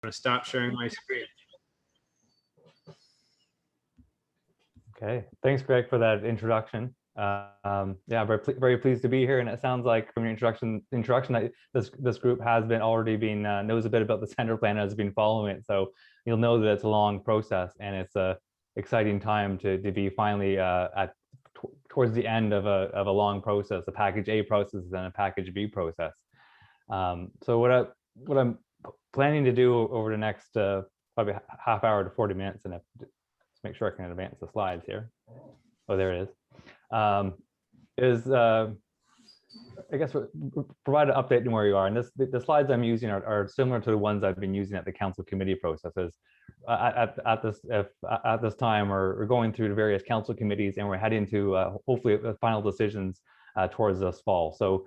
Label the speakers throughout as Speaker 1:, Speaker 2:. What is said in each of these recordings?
Speaker 1: going to stop sharing my screen.
Speaker 2: Okay, thanks, Greg, for that introduction. Yeah, very pleased to be here, and it sounds like from your introduction that this group has been already been knows a bit about the center plan, has been following it. So you'll know that it's a long process, and it's a exciting time to be finally towards the end of a long process, a package A process and a package B process. So what I'm planning to do over the next probably half hour to 40 minutes, and let's make sure I can advance the slides here. Oh, there it is. I guess provide an update on where you are. And the slides I'm using are similar to the ones I've been using at the council committee processes. At this time, we're going through the various council committees, and we're heading to hopefully the final decisions towards this fall. So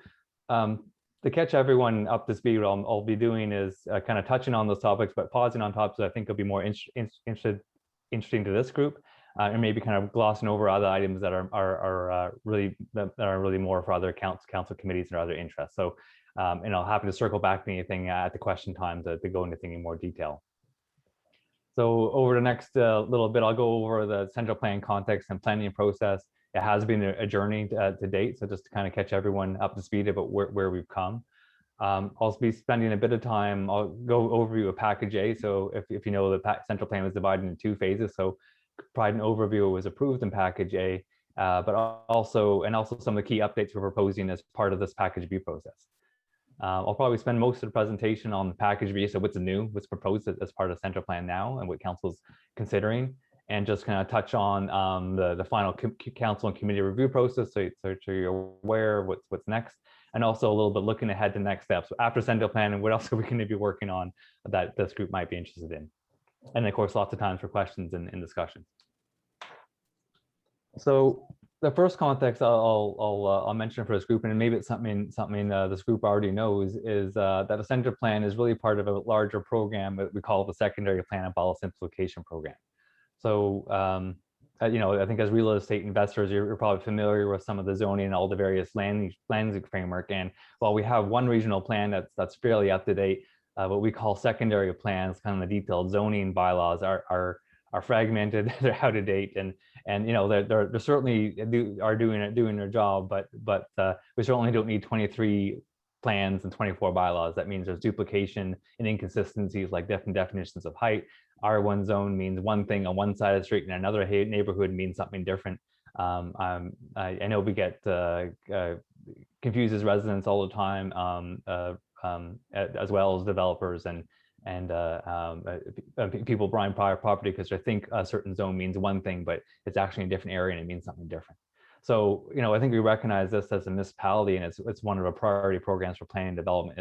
Speaker 2: to catch everyone up to speed, what I'll be doing is kind of touching on those topics, but pausing on topics that I think will be more interesting to this group, and maybe kind of glossing over other items that are really more for other council committees and other interests. So, and I'll happy to circle back to anything at the question time to go into anything in more detail. So over the next little bit, I'll go over the central plan context and planning process. It has been a journey to date, so just to kind of catch everyone up to speed about where we've come. I'll be spending a bit of time. I'll go overview of package A. So if you know, the central plan was divided into 2 phases. So provide an overview of what was approved in package A, but also some of the key updates we're proposing as part of this package B process. I'll probably spend most of the presentation on package B, so what's new, what's proposed as part of central plan now, and what council's considering, and just kind of touch on the final council and committee review process, so you're aware what's next, and also a little bit looking ahead to next steps after central plan, and what else are we going to be working on that this group might be interested in. And of course, lots of times for questions and discussion. So the first context I'll mention for this group, and maybe it's something this group already knows, is that a center plan is really part of a larger program that we call the secondary plan and bylaw simplification program. So you know, I think as real estate investors, you're probably familiar with some of the zoning and all the various land framework. And while we have one regional plan that's fairly up to date, what we call secondary plans, kind of the detailed zoning bylaws, are fragmented, they're out of date, and you know, they're certainly doing their job, but we certainly don't need 23 plans and 24 bylaws. That means there's duplication and inconsistencies, like different definitions of height. R1 zone means one thing on one side of the street, and another neighborhood means something different. I know we get confused as residents all the time, as well as developers and people buying private property because they think a certain zone means one thing, but it's actually a different area and it means something different. So, you know, I think we recognize this as a municipality, and it's one of our priority programs for planning and development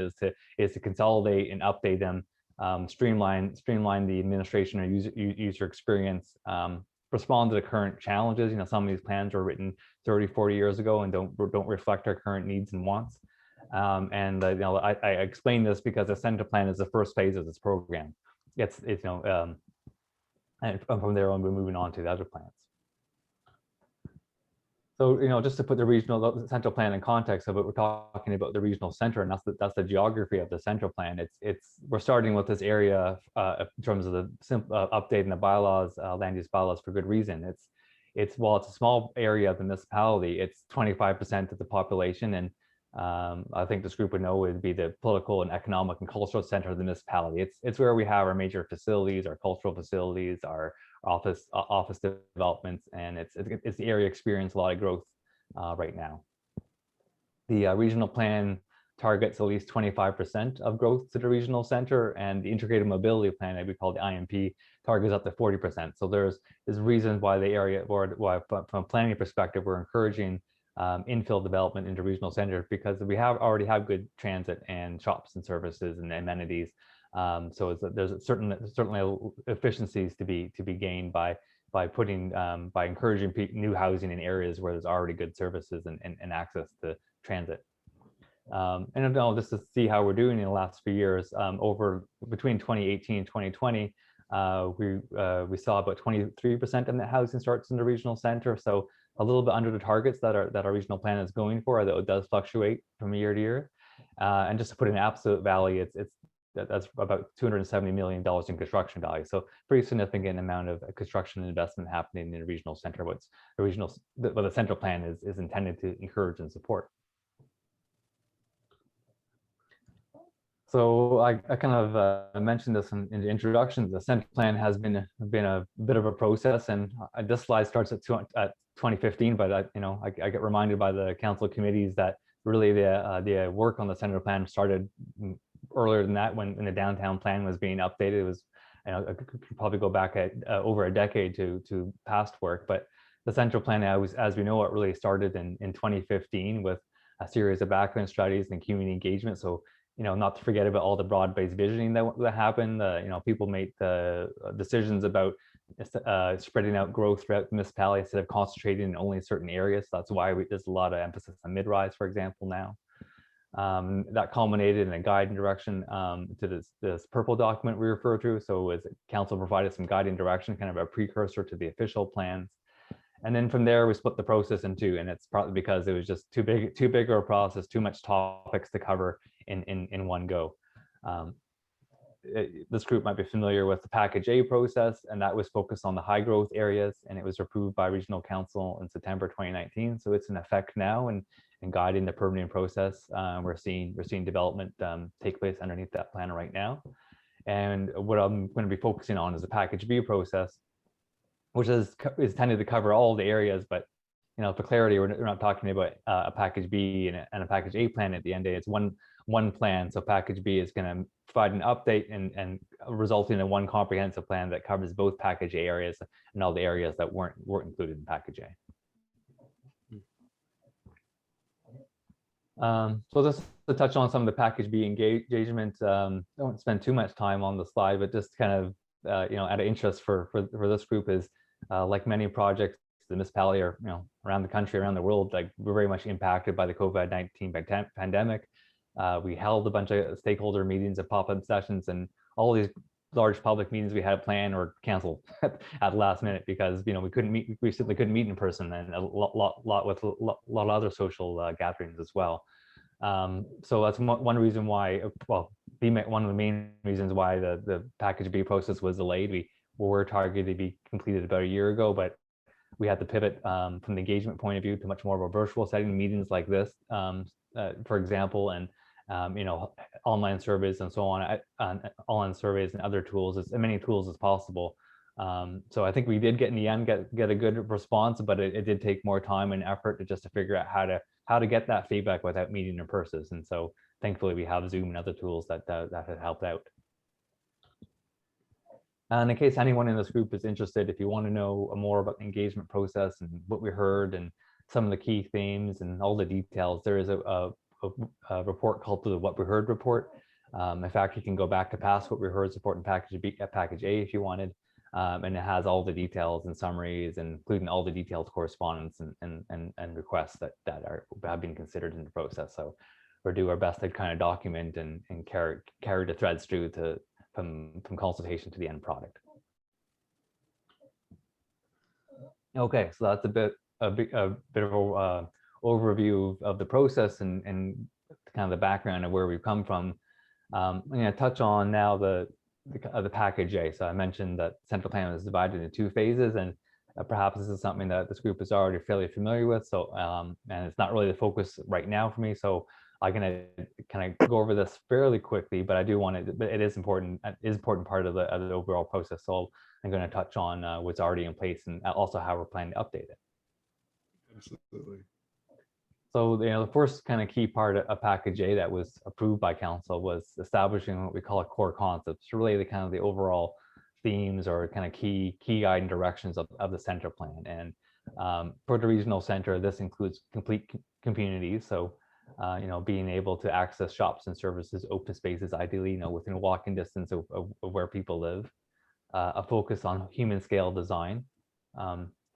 Speaker 2: is to consolidate and update them, streamline the administration or user experience, respond to the current challenges. You know, some of these plans were written 30, 40 years ago and don't reflect our current needs and wants. And you know, I explain this because the center plan is the first phase of this program. It's you know, and from there on, we're moving on to the other plans. So, you know, just to put the central plan in context of it, we're talking about the regional center, and that's the geography of the central plan. We're starting with this area in terms of the updating the bylaws, land use bylaws, for good reason. While it's a small area of the municipality, it's 25% of the population, and I think this group would know it would be the political and economic and cultural center of the municipality. It's where we have our major facilities, our cultural facilities, our office developments, and it's the area experiencing a lot of growth right now. The regional plan targets at least 25% of growth to the regional center, and the integrated mobility plan, that we call the IMP, targets up to 40%. So there's reasons why the area, or why from a planning perspective, we're encouraging infill development into regional centers, because we already have good transit and shops and services and amenities. So there's certainly efficiencies to be gained by encouraging new housing in areas where there's already good services and access to transit. And just to see how we're doing in the last few years, between 2018 and 2020, we saw about 23% of the housing starts in the regional center. So a little bit under the targets that our regional plan is going for, although it does fluctuate from year to year. And just to put an absolute value, it's that's about $270 million in construction value. So pretty significant amount of construction investment happening in the regional center. What the central plan is intended to encourage and support. So I kind of mentioned this in the introduction. The central plan has been a bit of a process, and this slide starts at 2015. But I get reminded by the council committees that really the work on the central plan started earlier than that, when the downtown plan was being updated. It was, I could probably go back at over a decade to past work. But the central plan, as we know, it really started in 2015 with a series of background studies and community engagement. So not to forget about all the broad-based visioning that happened. People made the decisions about spreading out growth throughout the municipality instead of concentrating in only certain areas. So that's why there's a lot of emphasis on mid-rise, for example, now. That culminated in a guiding direction to this purple document we refer to. So as council provided some guiding direction, kind of a precursor to the official plans. And then from there, we split the process in two, and it's partly because it was just too big of a process, too much topics to cover in one go. This group might be familiar with the Package A process, and that was focused on the high growth areas, and it was approved by Regional Council in September 2019. So it's in effect now and guiding the permitting process. We're seeing development take place underneath that plan right now. And what I'm going to be focusing on is the Package B process, which is tended to cover all the areas, but for clarity, we're not talking about a Package B and a Package A plan at the end of the day. It's one plan. So Package B is going to provide an update and resulting in one comprehensive plan that covers both Package A areas and all the areas that weren't included in Package A. So just to touch on some of the Package B engagement, I won't spend too much time on the slide, but just kind of out of interest for this group is like many projects, the municipality or around the country, around the world, like we're very much impacted by the COVID-19 pandemic. We held a bunch of stakeholder meetings and pop-up sessions, and all these large public meetings we had planned or canceled at the last minute because we simply couldn't meet in person, and a lot of other social gatherings as well. So that's one reason why, one of the main reasons why the Package B process was delayed. We were targeted to be completed about a year ago, but we had to pivot from the engagement point of view to much more of a virtual setting, meetings like this, for example, and online surveys and so on, online surveys and other tools, as many tools as possible. So I think we did get in the end get a good response, but it did take more time and effort just to figure out how to get that feedback without meeting in person. And so thankfully we have Zoom and other tools that have helped out. And in case anyone in this group is interested, if you want to know more about the engagement process and what we heard and some of the key themes and all the details, there is a report called the What We Heard report. In fact, you can go back to past What We Heard support in Package B, Package A if you wanted. And it has all the details and summaries, and including all the detailed correspondence and requests that have been considered in the process. So we'll do our best to kind of document and carry the threads through from consultation to the end product. Okay, so that's a bit of a overview of the process and kind of the background of where we've come from. I'm going to touch on now the Package A. So I mentioned that central plan is divided into two phases, and perhaps this is something that this group is already fairly familiar with. So and it's not really the focus right now for me. So I'm going to kind of go over this fairly quickly, but I do want to. But it is important. It is an important part of the overall process. So I'm going to touch on what's already in place and also how we're planning to update it.
Speaker 1: Absolutely.
Speaker 2: So the first kind of key part of Package A that was approved by council was establishing what we call a core concepts, really the kind of the overall themes or kind of key guiding directions of the center plan. And for the regional center, this includes complete communities. So being able to access shops and services, open spaces, ideally within walking distance of where people live. A focus on human scale design.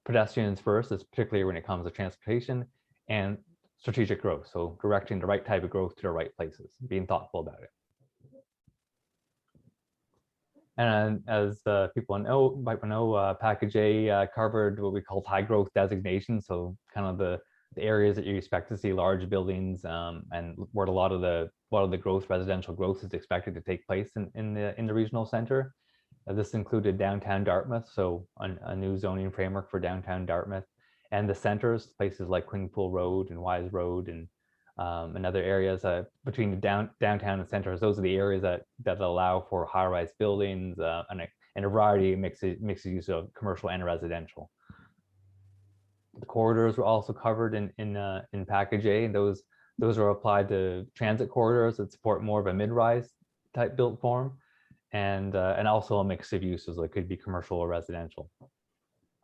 Speaker 2: Pedestrians first, is particularly when it comes to transportation, and strategic growth, so directing the right type of growth to the right places, being thoughtful about it. And as people might know, Package A covered what we call high growth designation, so kind of the areas that you expect to see large buildings, and where a lot of the growth, residential growth, is expected to take place in the regional center. This included downtown Dartmouth, so a new zoning framework for downtown Dartmouth, and the centers, places like Queenpool Road and Wise Road, and other areas between the downtown and centers. Those are the areas that allow for high-rise buildings and a variety of mixed use of commercial and residential. The corridors were also covered in Package A, and those are applied to transit corridors that support more of a mid-rise type built form, and also a mix of uses, like could be commercial or residential.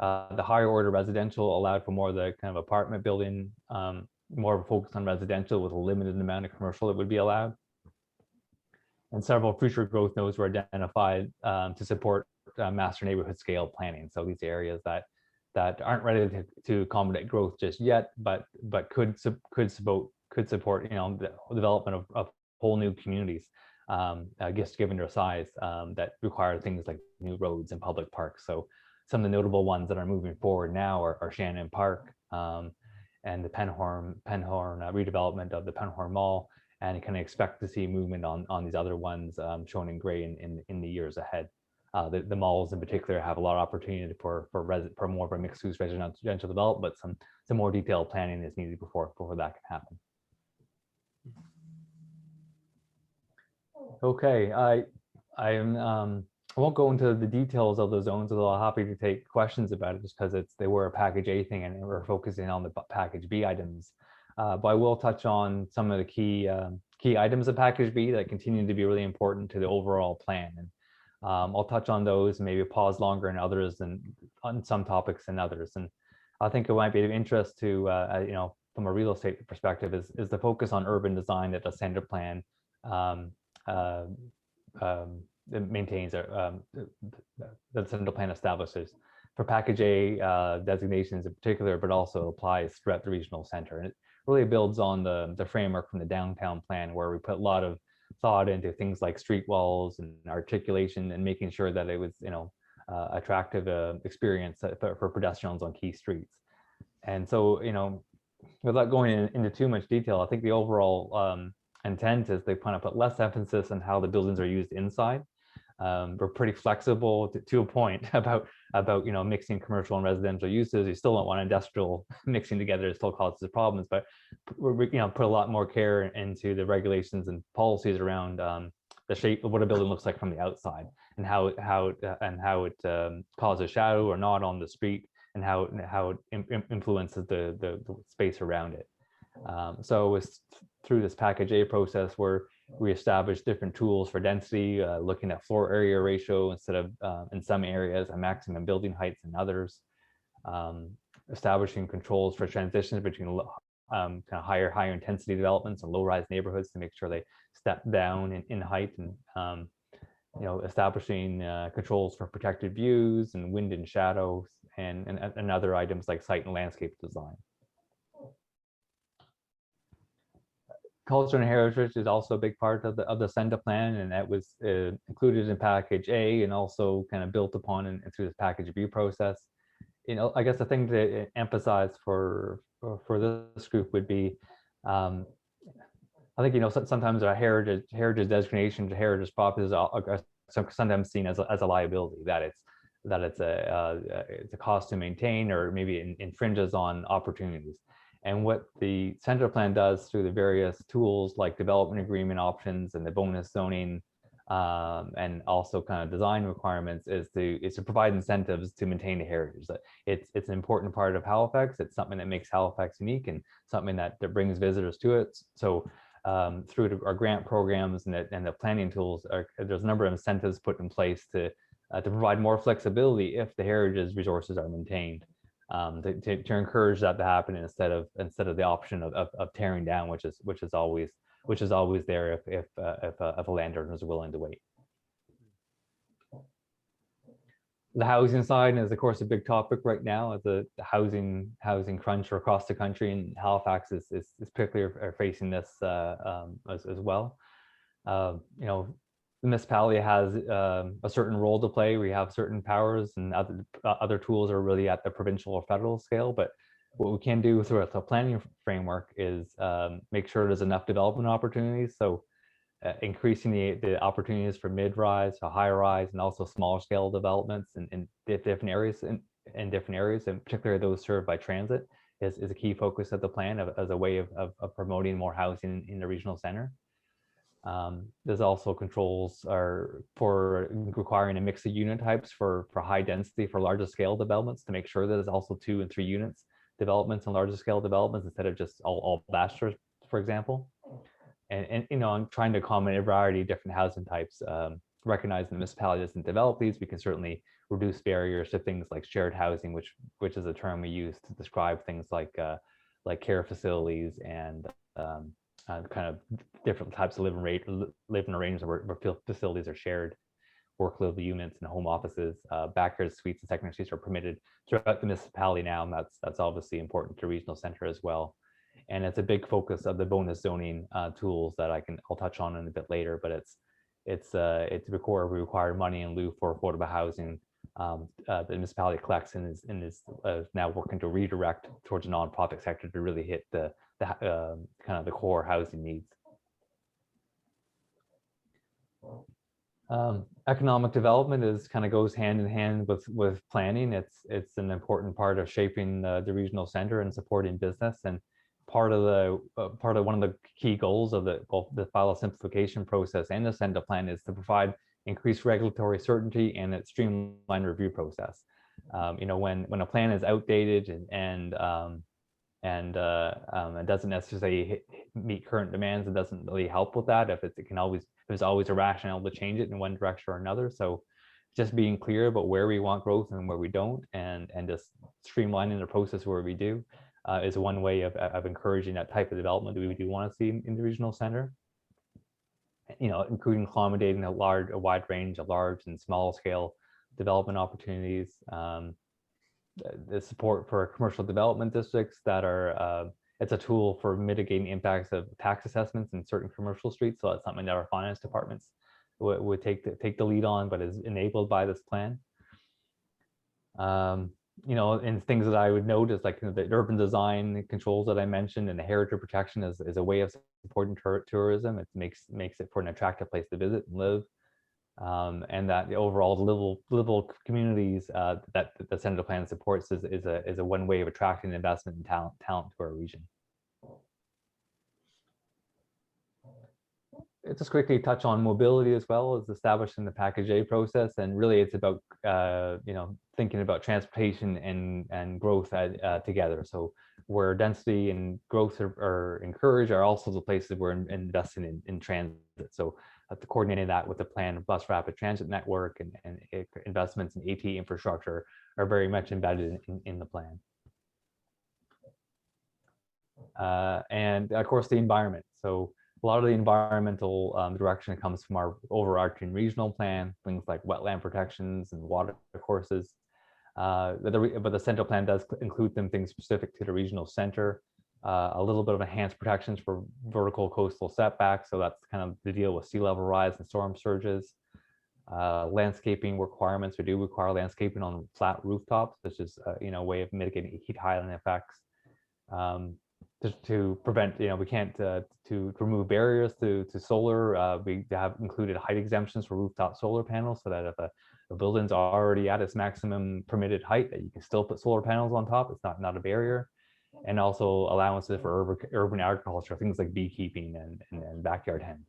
Speaker 2: The higher order residential allowed for more of the kind of apartment building, more of a focus on residential with a limited amount of commercial that would be allowed. And several future growth nodes were identified to support master neighborhood scale planning. So these areas that aren't ready to accommodate growth just yet, but could support the development of whole new communities, I guess given their size, that require things like new roads and public parks. So some of the notable ones that are moving forward now are Shannon Park, and the Penhorn redevelopment of the Penhorn Mall, and you can expect to see movement on these other ones shown in gray in the years ahead. The malls in particular have a lot of opportunity for more of a mixed use residential development, but some more detailed planning is needed before that can happen. Okay, I won't go into the details of the zones, although I'm happy to take questions about it, just because they were a Package A thing and we're focusing on the Package B items. But I will touch on some of the key items of Package B that continue to be really important to the overall plan. And I'll touch on those, maybe pause longer in others, and on some topics than others. And I think it might be of interest to, from a real estate perspective, is the focus on urban design that the center plan it maintains, the central plan establishes for Package A designations in particular, but also applies throughout the regional center. And it really builds on the framework from the downtown plan, where we put a lot of thought into things like street walls and articulation, and making sure that it was attractive experience for pedestrians on key streets. And so, without going into too much detail, I think the overall intent is they kind of put less emphasis on how the buildings are used inside. We're pretty flexible to a point about mixing commercial and residential uses. You still don't want industrial mixing together; it still causes problems. But we put a lot more care into the regulations and policies around the shape of what a building looks like from the outside, and how it causes shadow or not on the street, and how it influences the space around it. So through this Package A process, where we established different tools for density, looking at floor area ratio instead of, in some areas, a maximum building heights in others, establishing controls for transitions between kind of higher intensity developments and low-rise neighborhoods to make sure they step down in height, and establishing controls for protected views and wind and shadows, and other items like site and landscape design. Culture and heritage is also a big part of the center plan, and that was included in Package A and also kind of built upon and through the Package B process. I guess the thing to emphasize for this group would be, I think sometimes our heritage designation to heritage properties are sometimes seen as a liability, that it's a cost to maintain, or maybe infringes on opportunities. And what the center plan does through the various tools like development agreement options and the bonus zoning, and also kind of design requirements, is to provide incentives to maintain the heritage. It's an important part of Halifax. It's something that makes Halifax unique, and something that brings visitors to it. So through our grant programs and the planning tools, there's a number of incentives put in place to provide more flexibility if the heritage resources are maintained. To encourage that to happen instead of the option of tearing down, which is always there if a landowner is willing to wait. The housing side is of course a big topic right now, as the housing crunch across the country, and Halifax is particularly facing this as well. The municipality has a certain role to play. We have certain powers, and other tools are really at the provincial or federal scale. But What we can do through the planning framework is make sure there's enough development opportunities. So increasing the opportunities for mid-rise to high-rise and also smaller scale developments in different areas, in different areas, and particularly those served by transit is a key focus of the plan as a way of promoting more housing in the regional center. There's also controls are for requiring a mix of unit types for high density for larger scale developments to make sure that there's also 2 and 3 units developments and larger scale developments instead of just all bachelors, for example. And you know, I'm trying to accommodate a variety of different housing types. Recognizing the municipality doesn't develop these, we can certainly reduce barriers to things like shared housing, which is a term we use to describe things like care facilities and kind of different types of living arrangements where facilities are shared, work living units and home offices. Backyard suites and secondary suites are permitted throughout the municipality now, and that's obviously important to regional center as well. And it's a big focus of the bonus zoning tools that I'll touch on in a bit later. But it's required money in lieu for affordable housing. The municipality collects and is now working to redirect towards the nonprofit sector to really hit the kind of the core housing needs. Economic development is kind of goes hand in hand with planning. It's an important part of shaping the regional center and supporting business. And part of one of the key goals of both the file simplification process and the Senda plan is to provide increased regulatory certainty and a streamlined review process. You know, when a plan is outdated and it doesn't necessarily meet current demands, it doesn't really help with that. There's always a rationale to change it in one direction or another. So just being clear about where we want growth and where we don't, and just streamlining the process where we do. Is one way of encouraging that type of development that we do want to see in the regional center. You know, including accommodating a wide range of large and small scale development opportunities. The support for commercial development districts that are, it's a tool for mitigating impacts of tax assessments in certain commercial streets. So that's something that our finance departments would take the lead on, but is enabled by this plan. You know, and things that I would note is like, you know, the urban design controls that I mentioned and the heritage protection is a way of supporting tourism. It makes it for an attractive place to visit and live. And that the overall livable communities that the Central Plan supports is a one way of attracting investment and talent to our region. Just quickly touch on mobility as well as established in the Package A process, and really it's about you know, thinking about transportation and growth together. So where density and growth are encouraged are also the places we're investing in transit. So coordinating that with the planned bus rapid transit network and investments in AT infrastructure are very much embedded in the plan. And of course the environment. So a lot of the environmental direction comes from our overarching regional plan, things like wetland protections and water courses. But the central plan does include things specific to the regional center, a little bit of enhanced protections for vertical coastal setbacks. So that's kind of the deal with sea level rise and storm surges. Landscaping requirements, we do require landscaping on flat rooftops, which is you know, a way of mitigating heat island effects. To prevent, you know, we can't to remove barriers to solar. We have included height exemptions for rooftop solar panels, so that if a building's already at its maximum permitted height, that you can still put solar panels on top. It's not a barrier. And also allowances for urban agriculture, things like beekeeping and backyard hens.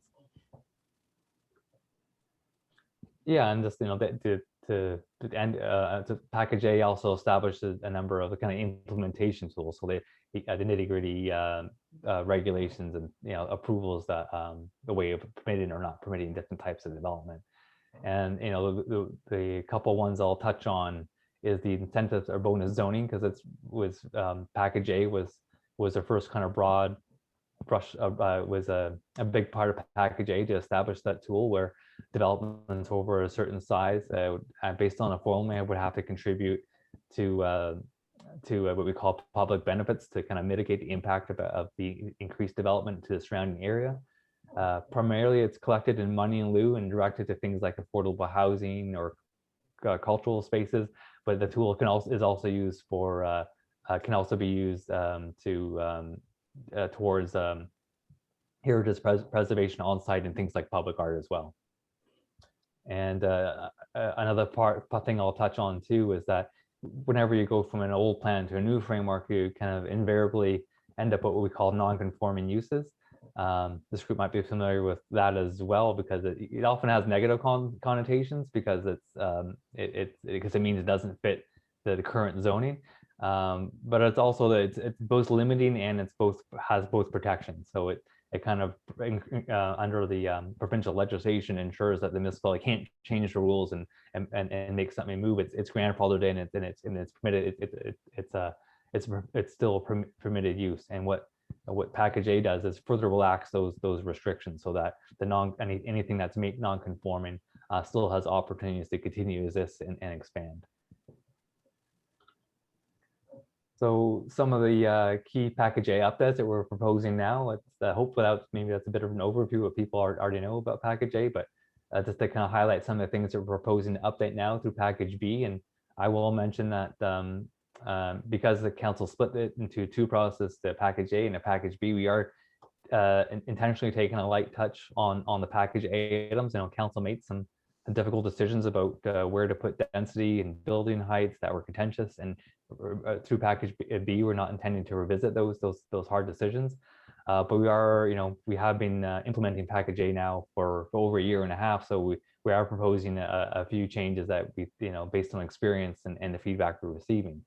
Speaker 2: Yeah, and just, you know, to Package A also established a number of kind of implementation tools. So the nitty-gritty regulations and, you know, approvals that the way of permitting or not permitting different types of development. And, you know, the couple ones I'll touch on is the incentives or bonus zoning, because Package A was the first kind of broad brush, was a big part of Package A to establish that tool where developments over a certain size, based on a formula, would have to contribute to what we call public benefits to kind of mitigate the impact of the increased development to the surrounding area. Primarily, it's collected in money in lieu and directed to things like affordable housing or cultural spaces, but the tool is also used for can also be used towards heritage preservation on site and things like public art as well. And another thing I'll touch on too is that whenever you go from an old plan to a new framework, you kind of invariably end up at what we call non-conforming uses. This group might be familiar with that as well, because it often has negative connotations because because it means it doesn't fit the current zoning. But it's also that it's both limiting and has both protections. So it kind of under the provincial legislation ensures that the municipality can't change the rules and make something move. It's grandfathered in, and it's permitted. It's still a permitted use. And what package A does is further relax those restrictions, so that anything that's made non-conforming still has opportunities to continue to exist and expand. So some of the key package A updates that we're proposing now, let's hopefully maybe that's a bit of an overview of people already know about package A, but just to kind of highlight some of the things that we're proposing to update now through package B. And I will mention that because the council split it into two processes, the package A and the package B, we are intentionally taking a light touch on the package A items. Council made some difficult decisions about where to put density and building heights that were contentious, and through package B, we're not intending to revisit those hard decisions. But we have been implementing package A now for over a year and a half. So we are proposing a few changes that we, based on experience and the feedback we're receiving.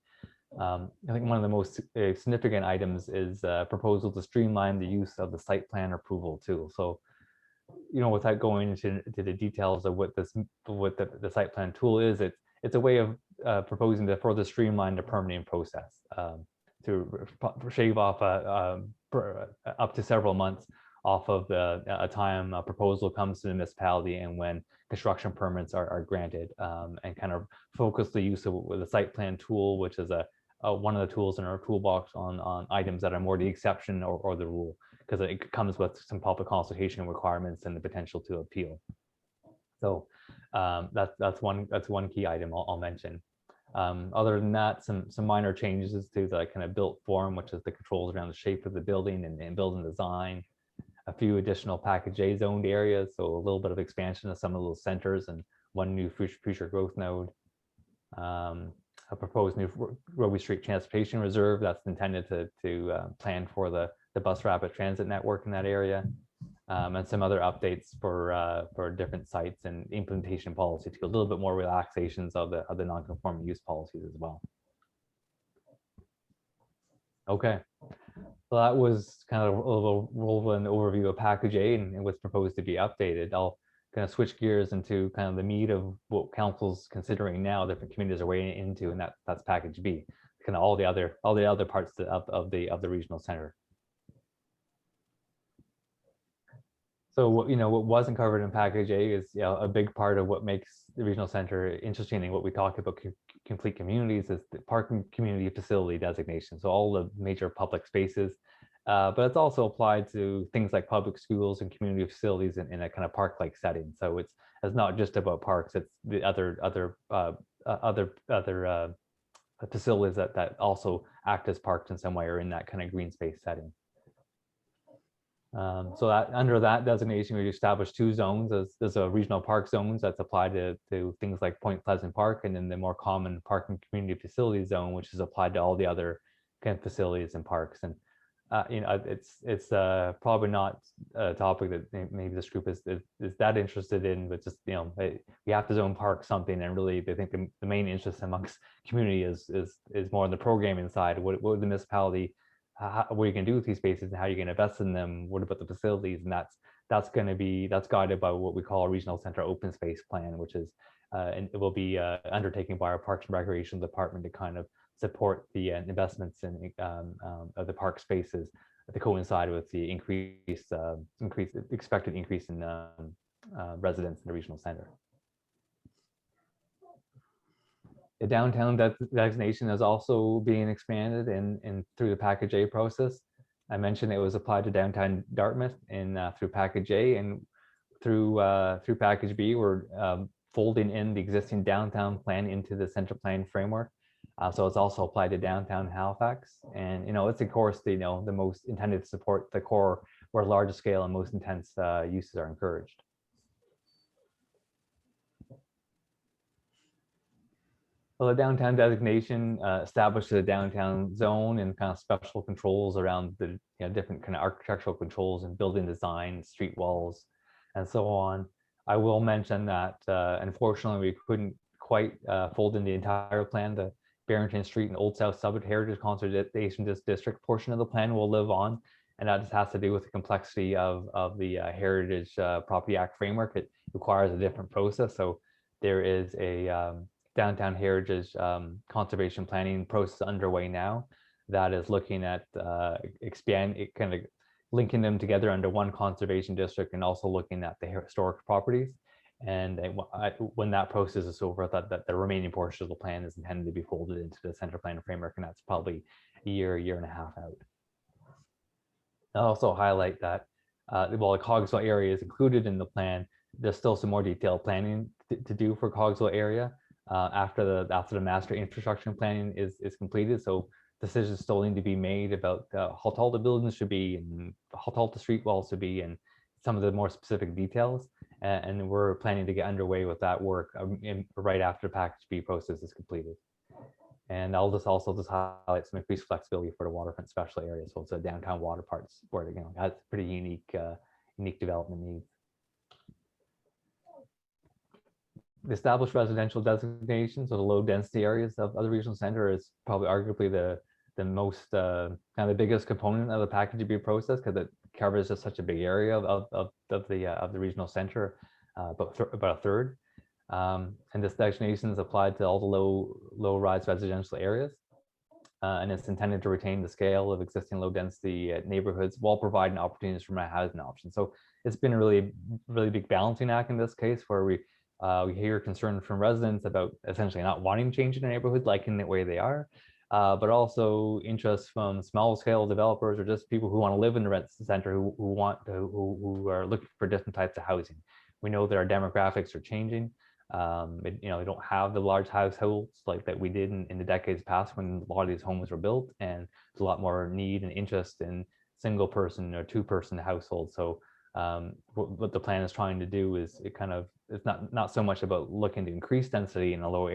Speaker 2: I think one of the most significant items is a proposal to streamline the use of the site plan approval tool. So, without going into the details of what the site plan tool is, it's a way of proposing to further streamline the permitting process to shave off up to several months off of a time a proposal comes to the municipality and when construction permits are granted, and kind of focus the use of the site plan tool, which is one of the tools in our toolbox on items that are more the exception or the rule, because it comes with some public consultation requirements and the potential to appeal. So that's one key item I'll mention. Other than that, some minor changes to the kind of built form, which is the controls around the shape of the building and building design. A few additional package A zoned areas, so a little bit of expansion of some of those centers, and one new future growth node. A proposed new Robey Street Transportation Reserve that's intended to plan for the bus rapid transit network in that area, and some other updates for different sites and implementation policy to a little bit more relaxations of the non-conforming use policies as well. Okay, so that was kind of a little whirlwind overview of package A and what's proposed to be updated. I'll kind of switch gears into kind of the meat of what council's considering now, different communities are weighing into, and that's package B, kind of all the other parts of the regional center. So what wasn't covered in package A is a big part of what makes the regional center interesting, and what we talk about complete communities is the parking community facility designation. So all the major public spaces, but it's also applied to things like public schools and community facilities in a kind of park-like setting. So it's not just about parks; it's the other facilities that also act as parks in some way or in that kind of green space setting. So that under that designation, we established two zones. There's a regional park zones that's applied to things like Point Pleasant Park, and then the more common park and community facility zone, which is applied to all the other kind of facilities and parks. And it's probably not a topic that maybe this group is that interested in, but just we have to zone park something, and really they think the main interest amongst community is more on the programming side. What would the municipality, what are you going to do with these spaces, and how are you going to invest in them? What about the facilities? And that's guided by what we call a regional center open space plan, which is and it will be undertaken by our Parks and Recreation Department to kind of support the investments in of the park spaces to coincide with the expected increase in residents in the regional center. The downtown designation is also being expanded through the package A process. I mentioned it was applied to downtown Dartmouth through package A, and through package B, we're folding in the existing downtown plan into the center plan framework. So it's also applied to downtown Halifax. And, it's of course, the most intended to support the core where larger scale and most intense uses are encouraged. Well, the downtown designation establishes a downtown zone and kind of special controls around the different kind of architectural controls and building design, street walls, and so on. I will mention that unfortunately we couldn't quite fold in the entire plan. The Barrington Street and Old South Suburb Heritage Conservation District portion of the plan will live on, and that just has to do with the complexity of the Heritage Property Act framework. It requires a different process, so there is a downtown heritage conservation planning process underway now that is looking at kind of linking them together under one conservation district and also looking at the historic properties. And when that process is over, that the remaining portion of the plan is intended to be folded into the center plan framework, and that's probably a year and a half out. I'll also highlight that while the Cogswell area is included in the plan, there's still some more detailed planning to do for Cogswell area after the master infrastructure planning is completed. So decisions still need to be made about how tall the buildings should be and how tall the street walls should be and some of the more specific details. And we're planning to get underway with that work right after package B process is completed. And I'll just highlight some increased flexibility for the waterfront special area. So it's a downtown water parks where has pretty unique development needs. The established residential designations of the low density areas of the regional center is probably arguably the most kind of the biggest component of the package B process, because it covers just such a big area of the regional center, about a third. And this designation is applied to all the low rise residential areas, and it's intended to retain the scale of existing low density neighborhoods while providing opportunities for my housing options. So it's been a really big balancing act in this case, where we hear concern from residents about essentially not wanting to change their neighborhood, liking the way they are, but also interest from small scale developers or just people who want to live in the rent center who are looking for different types of housing. We know that our demographics are changing. We don't have the large households like that we did in the decades past when a lot of these homes were built, and there's a lot more need and interest in single person or two person households. So what the plan is trying to do is it's not so much about looking to increase density in a low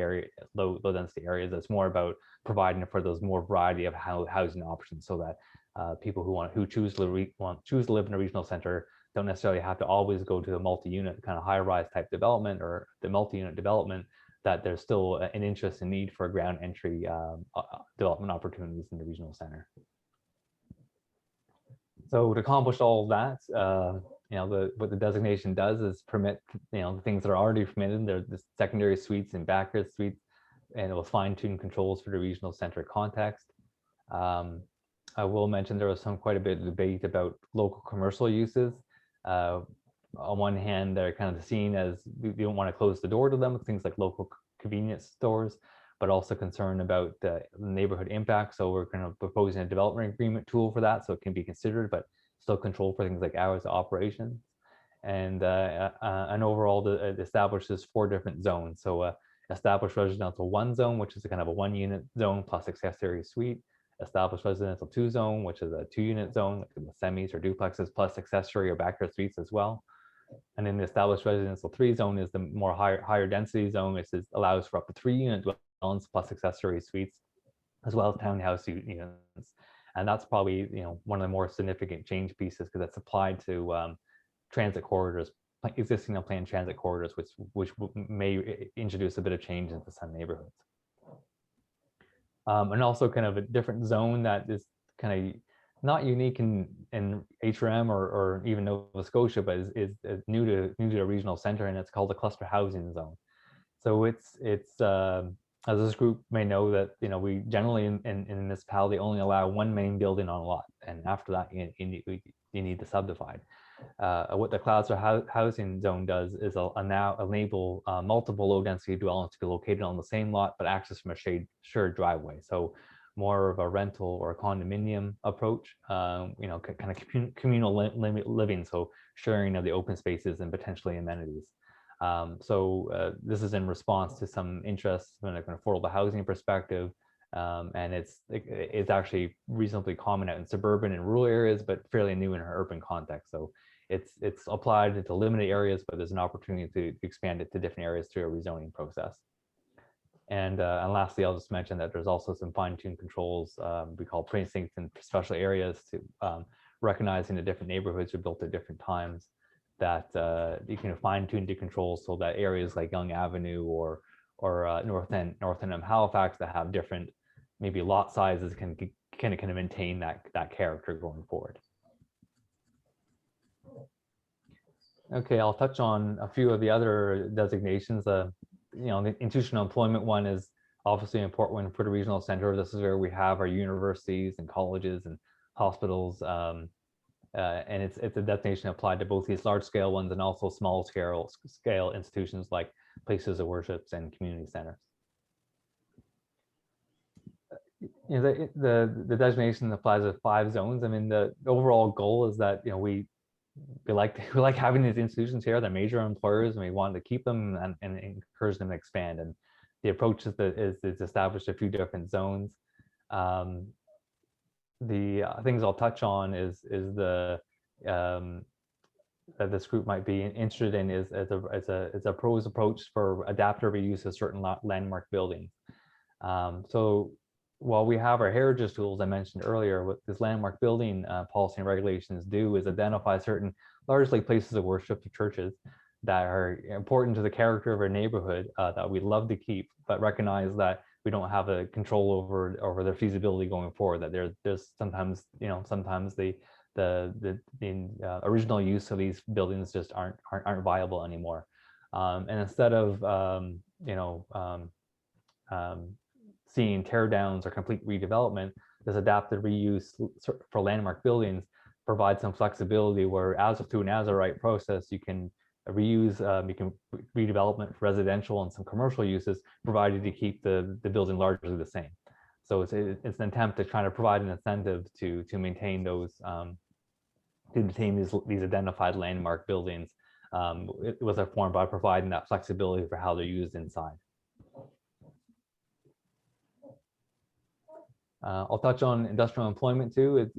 Speaker 2: density areas. It's more about providing for those more variety of housing options, so that people who choose to live in a regional center don't necessarily have to always go to the multi-unit kind of high-rise type development or the multi-unit development, that there's still an interest and need for ground entry development opportunities in the regional center. So to accomplish all of that, what the designation does is permit, the things that are already permitted. There's the secondary suites and backyard suites, and it will fine-tune controls for the regional center context. I will mention there was quite a bit of debate about local commercial uses. On one hand, they're kind of seen as we don't want to close the door to them, things like local convenience stores, but also concerned about the neighborhood impact. So we're kind of proposing a development agreement tool for that, so it can be considered, but still control for things like hours of operation. And overall, it establishes 4 different zones. So established residential 1 zone, which is a kind of a 1-unit zone plus accessory suite. Established residential 2 zone, which is a 2-unit zone, like the semis or duplexes plus accessory or backyard suites as well. And then the established residential 3 zone is the more higher density zone, which allows for up to 3-unit dwellings plus accessory suites, as well as townhouse units. And that's probably one of the more significant change pieces, because it's applied to transit corridors, existing unplanned transit corridors, which may introduce a bit of change into some neighborhoods. And also kind of a different zone that is kind of not unique in HRM or even Nova Scotia, but is new to a regional center, and it's called the cluster housing zone. So it's as this group may know, that we generally in a municipality only allow 1 main building on a lot, and after that you need to subdivide. What the cluster housing zone does is now enable multiple low density dwellings to be located on the same lot, but access from a shared driveway. So more of a rental or a condominium approach, kind of communal living, so sharing of the open spaces and potentially amenities. So this is in response to some interest from an affordable housing perspective, And it's actually reasonably common out in suburban and rural areas, but fairly new in an urban context. So it's applied to limited areas, but there's an opportunity to expand it to different areas through a rezoning process. And lastly, I'll just mention that there's also some fine-tuned controls we call precincts and special areas to recognizing the different neighborhoods are built at different times, that you can fine-tune the controls so that areas like Yonge Avenue or North End of Halifax that have different maybe lot sizes can kind of maintain that character going forward. Okay, I'll touch on a few of the other designations. The institutional employment one is obviously an important one for the regional center. This is where we have our universities and colleges and hospitals, and it's a designation applied to both these large scale ones and also small scale institutions like places of worships and community centers. The designation applies to 5 zones. I mean, the overall goal is that we like having these institutions here. They're major employers, and we want to keep them and encourage them to expand. And the approach is established a few different zones. The things I'll touch on is the that this group might be interested in is a proposed approach for adaptive reuse of certain landmark buildings. So while we have our heritage tools I mentioned earlier, what this landmark building policy and regulations do is identify certain largely places of worship to churches that are important to the character of our neighborhood that we'd love to keep, but recognize that we don't have a control over their feasibility going forward. That there's sometimes the original use of these buildings just aren't viable anymore, and instead of seeing tear downs or complete redevelopment, this adaptive reuse for landmark buildings provides some flexibility where through an as-of-right process, you can reuse, you can redevelopment for residential and some commercial uses, provided you keep the building largely the same. So it's an attempt to try to provide an incentive to maintain those, to maintain these identified landmark buildings with a form by providing that flexibility for how they're used inside. I'll touch on industrial employment too. It's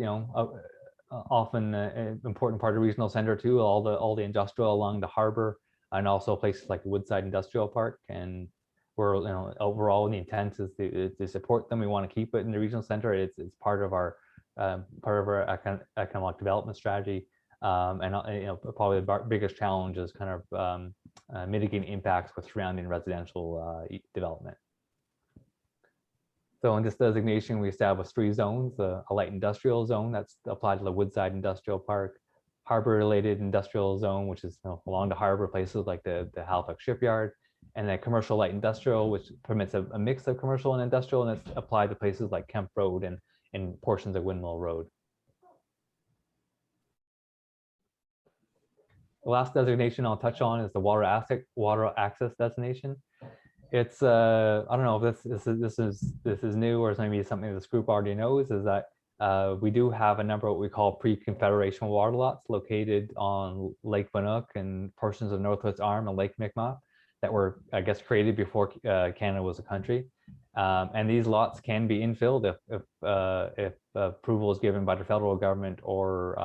Speaker 2: often an important part of regional center too. All the industrial along the harbor, and also places like the Woodside Industrial Park. And we're overall the intent is to support them. We want to keep it in the regional center. It's part of our economic development strategy. And probably the biggest challenge is kind of mitigating impacts with surrounding residential development. So in this designation, we established 3 zones: a light industrial zone that's applied to the Woodside Industrial Park, harbor-related industrial zone, which is along the harbor, places like the Halifax shipyard, and then commercial light industrial, which permits a mix of commercial and industrial, and it's applied to places like Kemp Road and portions of Windmill Road. The last designation I'll touch on is the water access designation. It's I don't know if this is new or maybe something this group already knows, is that we do have a number of what we call pre-Confederation water lots located on Lake Bannock and portions of Northwest Arm and Lake Mi'kmaq that were, I guess, created before Canada was a country. And these lots can be infilled if approval is given by the federal government or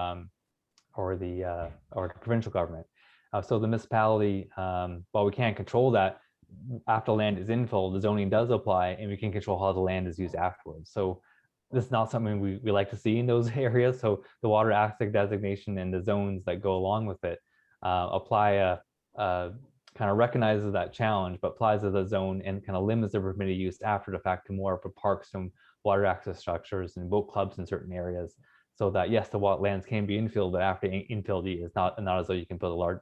Speaker 2: the provincial government. So the municipality, while we can't control that, after land is infilled, the zoning does apply, and we can control how the land is used afterwards. So this is not something we like to see in those areas. So the water access designation and the zones that go along with it apply kind of recognizes that challenge, but applies to the zone and kind of limits the permitted use after the fact to more for parks and water access structures and boat clubs in certain areas. So that yes, the lands can be infilled, but after infilled is not as though you can put a large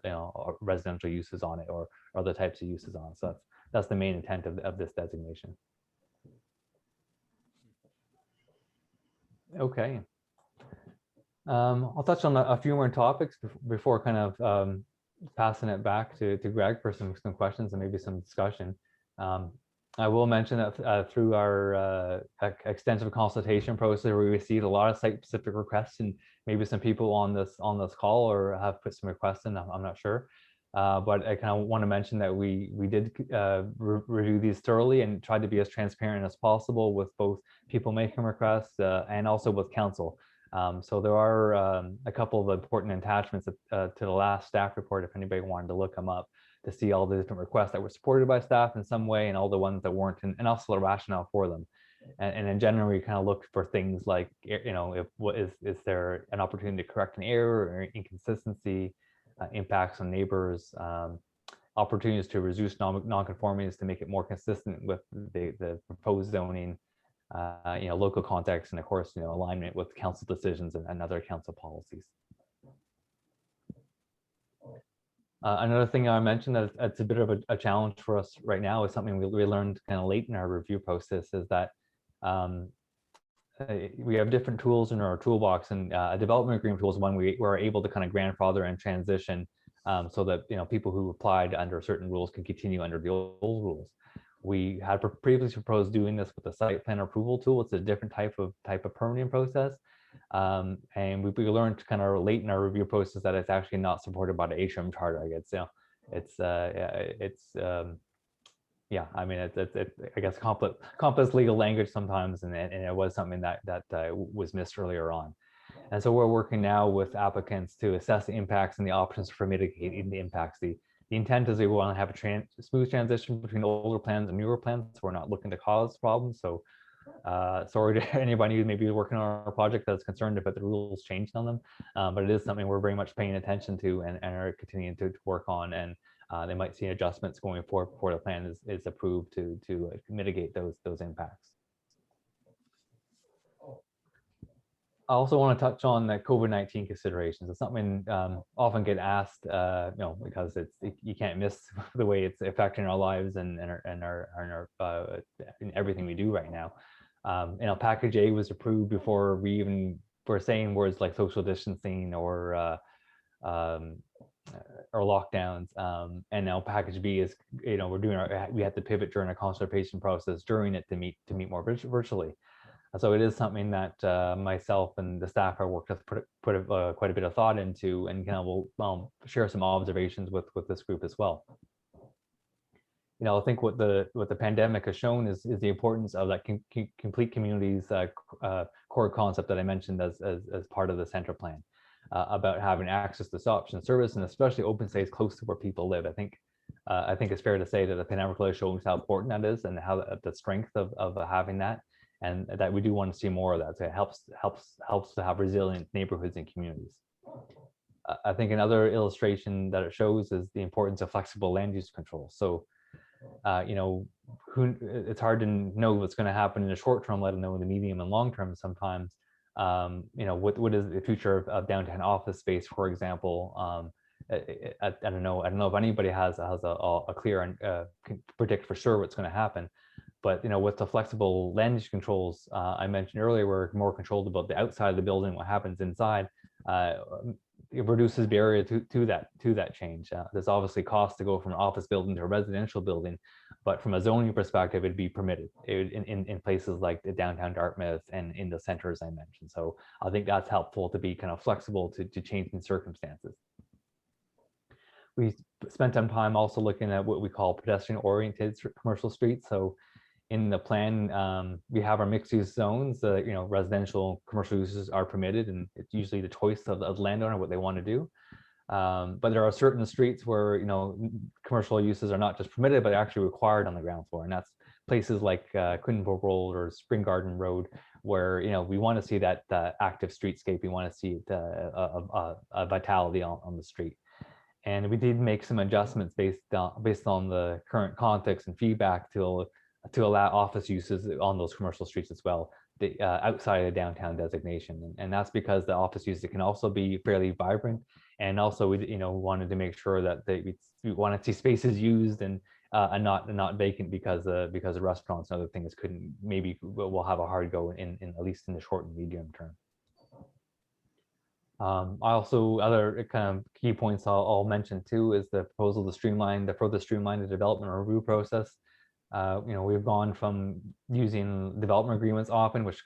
Speaker 2: residential uses on it or other types of uses on it. So that's the main intent of this designation. Okay. I'll touch on a few more topics before kind of passing it back to Greg for some questions and maybe some discussion. I will mention that through our extensive consultation process, we received a lot of site-specific requests, and maybe some people on this call or have put some requests in. I'm not sure. But I kind of want to mention that we did review these thoroughly and tried to be as transparent as possible with both people making requests and also with council. So there are a couple of important attachments to the last staff report if anybody wanted to look them up, to see all the different requests that were supported by staff in some way and all the ones that weren't, and also the rationale for them. And in general, we kind of looked for things like, if what is there an opportunity to correct an error or inconsistency, impacts on neighbors, opportunities to reduce non-conformities to make it more consistent with the proposed zoning, local context, and of course, alignment with council decisions and other council policies. Another thing I mentioned that it's a bit of a challenge for us right now is something we learned kind of late in our review process, is that we have different tools in our toolbox, and a development agreement tool is one we're able to kind of grandfather and transition, so that people who applied under certain rules can continue under the old rules. We had previously proposed doing this with the site plan approval tool. It's a different type of permitting process, and we learned kind of late in our review process that it's actually not supported by the HRM charter. I guess yeah, I mean, it's I guess complex legal language sometimes, and it was something that was missed earlier on. And so we're working now with applicants to assess the impacts and the options for mitigating the impacts. The intent is we want to have a smooth transition between older plans and newer plans. So we're not looking to cause problems. So sorry to anybody who may be working on our project that's concerned about the rules changed on them, but it is something we're very much paying attention to and are continuing to work on. And they might see adjustments going forward before the plan is approved to mitigate those impacts. I also want to touch on the COVID-19 considerations. It's something often get asked, because you can't miss the way it's affecting our lives and in everything we do right now. Package A was approved before we even were saying words like social distancing or lockdowns, and now package B is, we had to pivot during a consultation process during it to meet more virtually. So it is something that myself and the staff I worked with put quite a bit of thought into, and we'll share some observations with this group as well. I think what the pandemic has shown is the importance of that complete communities core concept that I mentioned as part of the center plan, about having access to option service, and especially open space close to where people live. I think it's fair to say that the pandemic really shows how important that is, and how the strength of having that, and that we do want to see more of that. So it helps to have resilient neighborhoods and communities. I think another illustration that it shows is the importance of flexible land use control. So it's hard to know what's going to happen in the short term, let alone the medium and long term sometimes. What is the future of downtown office space, for example? I don't know if anybody has a clear and can predict for sure what's going to happen. But with the flexible land use controls I mentioned earlier, we're more controlled about the outside of the building, what happens inside. It reduces barrier to that change. There's obviously cost to go from an office building to a residential building, but from a zoning perspective, it'd be permitted in places like the downtown Dartmouth and in the centers I mentioned. So I think that's helpful to be kind of flexible to changing circumstances. We spent some time also looking at what we call pedestrian-oriented commercial streets. So in the plan, we have our mixed-use zones. Residential, commercial uses are permitted, and it's usually the choice of the landowner what they want to do. But there are certain streets where commercial uses are not just permitted, but actually required on the ground floor, and that's places like Quindenbrook Road or Spring Garden Road, where we want to see that active streetscape. We want to see a vitality on the street. And we did make some adjustments based on the current context and feedback to allow office uses on those commercial streets as well, outside of the downtown designation. And that's because the office uses can also be fairly vibrant. And also we wanted to make sure that we wanted to see spaces used and not vacant because of restaurants and other things will have a hard go in at least in the short and medium term. Other kind of key points I'll mention too is the proposal to further streamline the development review process. We've gone from using development agreements often, which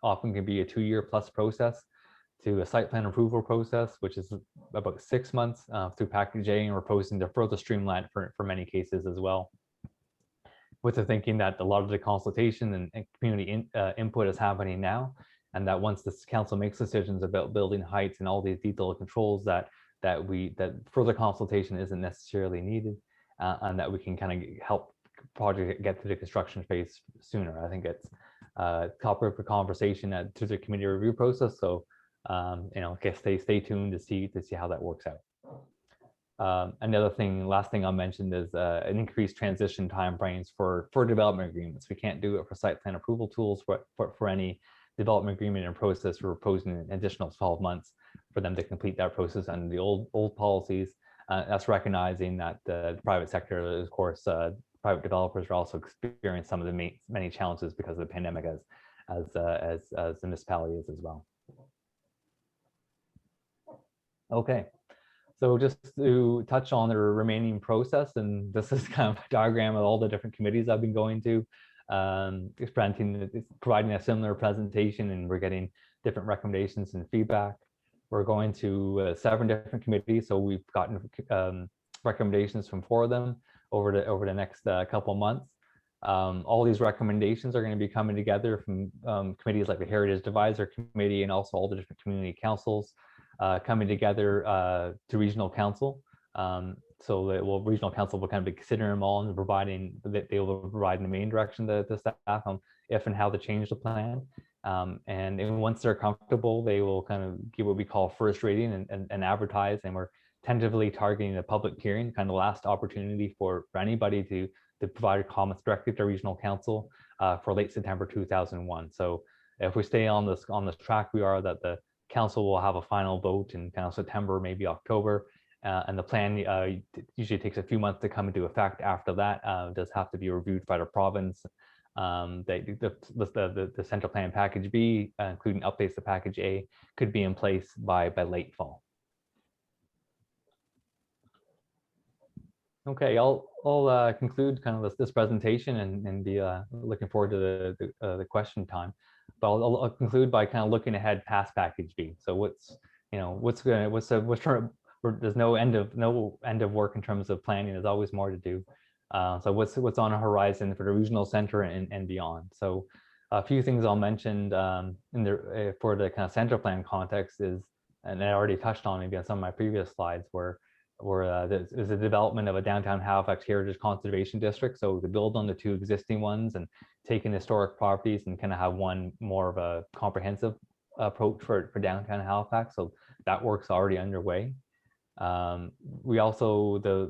Speaker 2: often can be a 2-year plus process, to a site plan approval process, which is about 6 months through package A, and we're proposing to further streamline for many cases as well, with the thinking that a lot of the consultation and community input is happening now, and that once this council makes decisions about building heights and all these detailed controls, that further consultation isn't necessarily needed, and that we can kind of help project get to the construction phase sooner. I think it's topic for conversation through the committee review process. So I guess stay tuned to see how that works out. Last thing I'll mention is an increased transition timeframes for development agreements. We can't do it for site plan approval tools, but for any development agreement and process, we're proposing an additional 12 months for them to complete that process under the old policies. That's recognizing that the private sector, of course, private developers are also experiencing some of the many challenges because of the pandemic, as the municipality is as well. Okay. So just to touch on the remaining process, and this is kind of a diagram of all the different committees I've been going to, providing a similar presentation, and we're getting different recommendations and feedback. We're going to 7 different committees, so we've gotten recommendations from 4 of them over the next couple of months. All these recommendations are going to be coming together from committees like the Heritage Advisor Committee, and also all the different community councils coming together to regional council. So that regional council will kind of be considering them all and providing that they will provide the main direction to the staff on if and how to change the plan. And once they're comfortable, they will kind of give what we call first reading and advertise. And we're tentatively targeting a public hearing, kind of last opportunity for anybody to provide comments directly to regional council for late September 2001. So if we stay on this track, we are that the council will have a final vote in kind of September, maybe October, and the plan usually takes a few months to come into effect. After that, does have to be reviewed by the province. The central plan package B, including updates to package A, could be in place by late fall. Okay, I'll conclude kind of this presentation and be looking forward to the question time. But I'll conclude by kind of looking ahead past package B. So there's no end of work in terms of planning. There's always more to do. So what's on a horizon for the regional center and beyond. So a few things I'll mention for the kind of central plan context is, and I already touched on maybe on some of my previous slides, where there's a development of a downtown Halifax Heritage Conservation District. So to build on the 2 existing ones and taking historic properties and kind of have one more of a comprehensive approach for downtown Halifax. So that work's already underway. The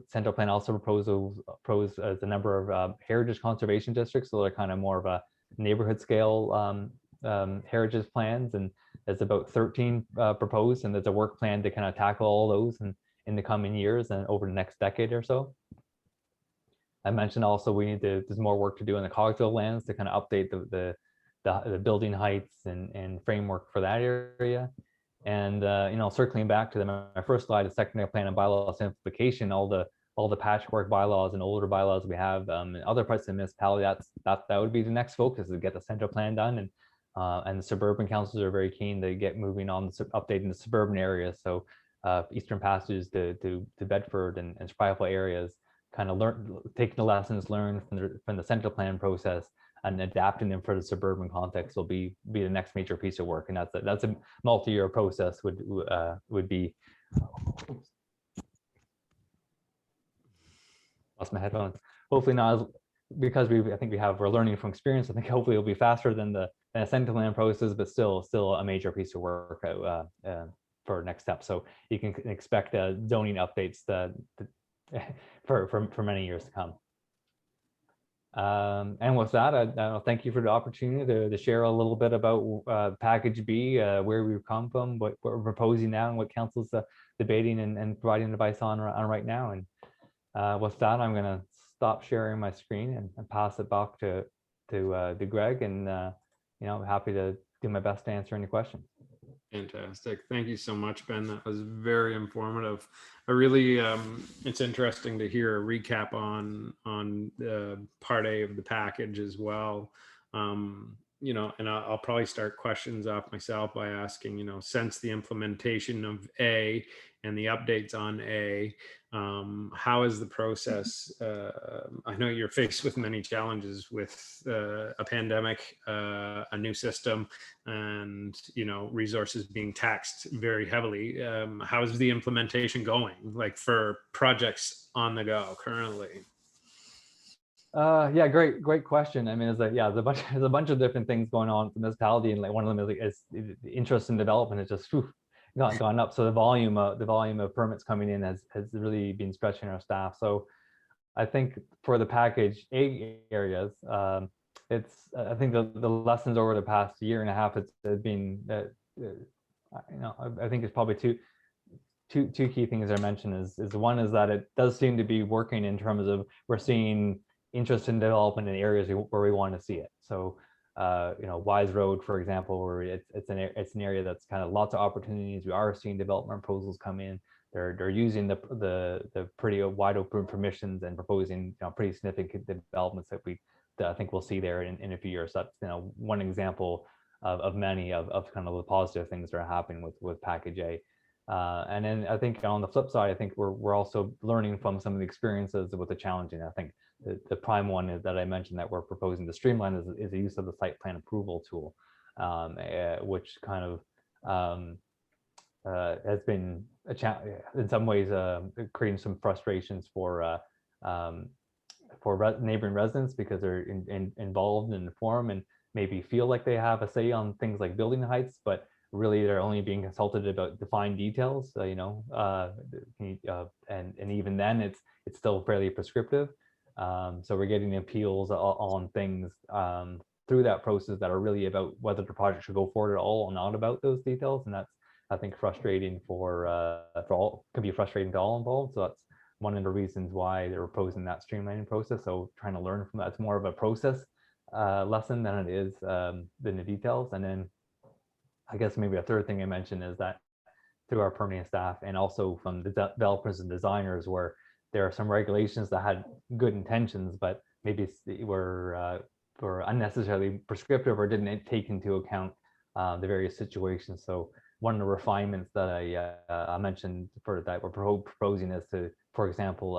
Speaker 2: central plan also proposes a number of heritage conservation districts. So they're kind of more of a neighborhood scale heritage plans, and there's about 13 proposed, and there's a work plan to kind of tackle all those in the coming years and over the next decade or so. I mentioned also there's more work to do in the Cogswell lands to kind of update the building heights and framework for that area. And circling back to my first slide, the secondary plan and bylaw simplification, all the patchwork bylaws and older bylaws we have in other parts of the municipality, that would be the next focus, is to get the central plan done. And the suburban councils are very keen to get moving on updating the suburban areas. So Eastern Passages to Bedford and Spryville areas, kind of taking the lessons learned from the central plan process and adapting them for the suburban context will be the next major piece of work. And that's a multi-year process would be. Lost my headphones. Hopefully not, because we're learning from experience. I think hopefully it'll be faster than the central plan process, but still a major piece of work for next step. So you can expect zoning updates for many years to come. And with that, I thank you for the opportunity to share a little bit about package B, where we've come from, what we're proposing now, and what council's debating and providing advice on right now. And with that, I'm going to stop sharing my screen and pass it back to Greg, and I'm happy to do my best to answer any questions.
Speaker 1: Fantastic. Thank you so much, Ben. That was very informative. I really, it's interesting to hear a recap on part A of the package as well. you know, and I'll probably start questions off myself by asking, you know, since the implementation of A and the updates on A, how is the process? I know you're faced with many challenges with a pandemic, a new system, and, you know, resources being taxed very heavily. How is the implementation going, like for projects on the go currently?
Speaker 2: Yeah, great question. I mean, it's like, yeah, there's a bunch there's a bunch of different things going on in the municipality, and like one of them is like the interest in development has just gone up. So the volume of permits coming in has really been stretching our staff. So I think for the package A areas, I think the lessons over the past year and a half has been that you know, I think it's probably two key things I mentioned is one is that it does seem to be working in terms of we're seeing interest in development in areas where we want to see it. So you know, Wise Road, for example, where it's an area that's kind of lots of opportunities. We are seeing development proposals come in. They're using the pretty wide open permissions and proposing, you know, pretty significant developments that I think we'll see there in a few years. That's, you know, one example of many of kind of the positive things that are happening with package A. And then I think on the flip side, I think we're also learning from some of the experiences with the challenging. I think the prime one is that I mentioned that we're proposing to streamline is the use of the site plan approval tool, which kind of has been a challenge in some ways, creating some frustrations for neighboring residents because they're involved in the forum and maybe feel like they have a say on things like building heights, but really they're only being consulted about defined details, you know, and even then it's still fairly prescriptive. So we're getting appeals on things through that process that are really about whether the project should go forward at all or not about those details, and that's, I think, frustrating for all, can be frustrating to all involved. So that's one of the reasons why they're proposing that streamlining process. So trying to learn from that, it's more of a process lesson than it is than the details. And then I guess maybe a third thing I mentioned is that through our permitting staff and also from the developers and designers, where there are some regulations that had good intentions, but maybe were unnecessarily prescriptive or didn't take into account the various situations. So one of the refinements that I mentioned for that we're proposing is to, for example,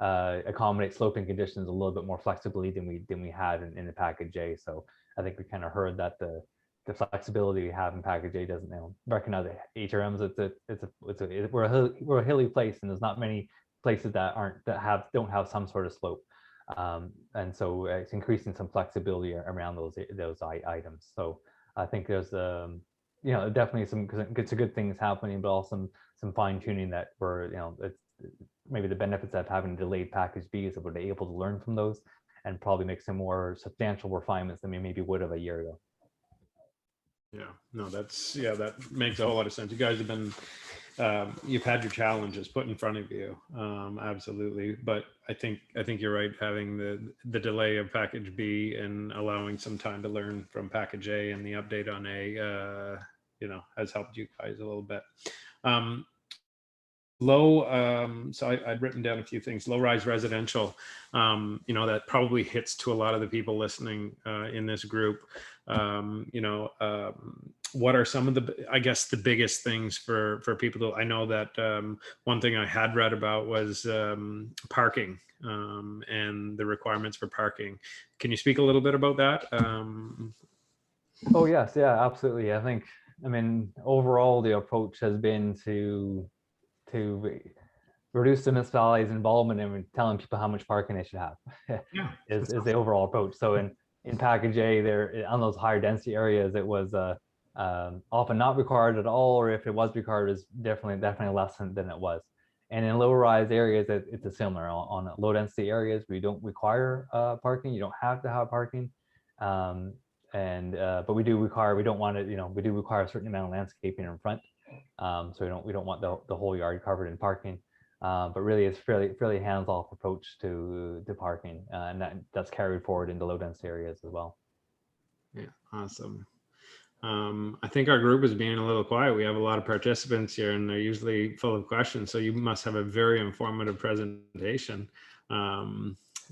Speaker 2: accommodate sloping conditions a little bit more flexibly than we had in the package A. So I think we kind of heard that the flexibility we have in package A doesn't, you know, recognize HRMs. We're a hilly place, and there's not many places that don't have some sort of slope, and so it's increasing some flexibility around those items. So I think there's you know, definitely some good things happening, but also some fine tuning that we're, you know, it's maybe the benefits of having delayed package B is that we're able to learn from those and probably make some more substantial refinements than we maybe would have a year ago.
Speaker 1: Yeah, no, that makes a whole lot of sense. You guys have been, you've had your challenges put in front of you, absolutely. But I think you're right. Having the delay of package B and allowing some time to learn from package A and the update on A, you know, has helped you guys a little bit. So I'd written down a few things. Low rise residential, you know, that probably hits to a lot of the people listening in this group. You know, what are some of I guess the biggest things for people to, I know that one thing I had read about was parking and the requirements for parking. Can you speak a little bit about that?
Speaker 2: Oh yes, yeah, absolutely. I mean, overall the approach has been to reduce the municipality's involvement in telling people how much parking they should have
Speaker 1: Yeah,
Speaker 2: is the overall approach. So in package A, there on those higher density areas, it was often not required at all, or if it was required, is definitely less than it was. And in low rise areas, it's a similar. On low density areas, we don't require parking. You don't have to have parking. But we do want it, you know, we do require a certain amount of landscaping in front. So we don't want the whole yard covered in parking. But really it's fairly hands-off approach to parking, and that's carried forward into low density areas as well.
Speaker 1: Yeah, awesome. I think our group is being a little quiet. We have a lot of participants here and they're usually full of questions. So you must have a very informative presentation.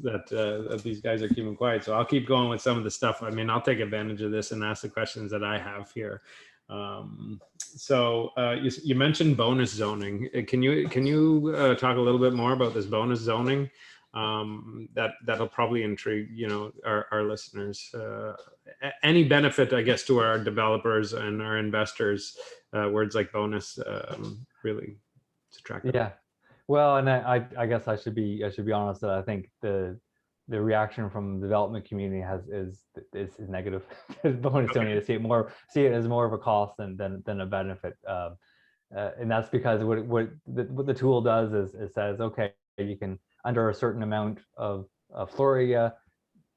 Speaker 1: that these guys are keeping quiet. So I'll keep going with some of the stuff. I mean, I'll take advantage of this and ask the questions that I have here. You mentioned bonus zoning. Can you talk a little bit more about this bonus zoning? That'll probably intrigue, our listeners. Any benefit, I guess, to our developers and our investors. Words like bonus really it's attractive.
Speaker 2: Yeah. Well, and I guess I should be honest that I think the reaction from the development community is negative. Bonus zoning, to see it as more of a cost than a benefit, and that's because what the tool does is it says, okay, you can, under a certain amount of floor area,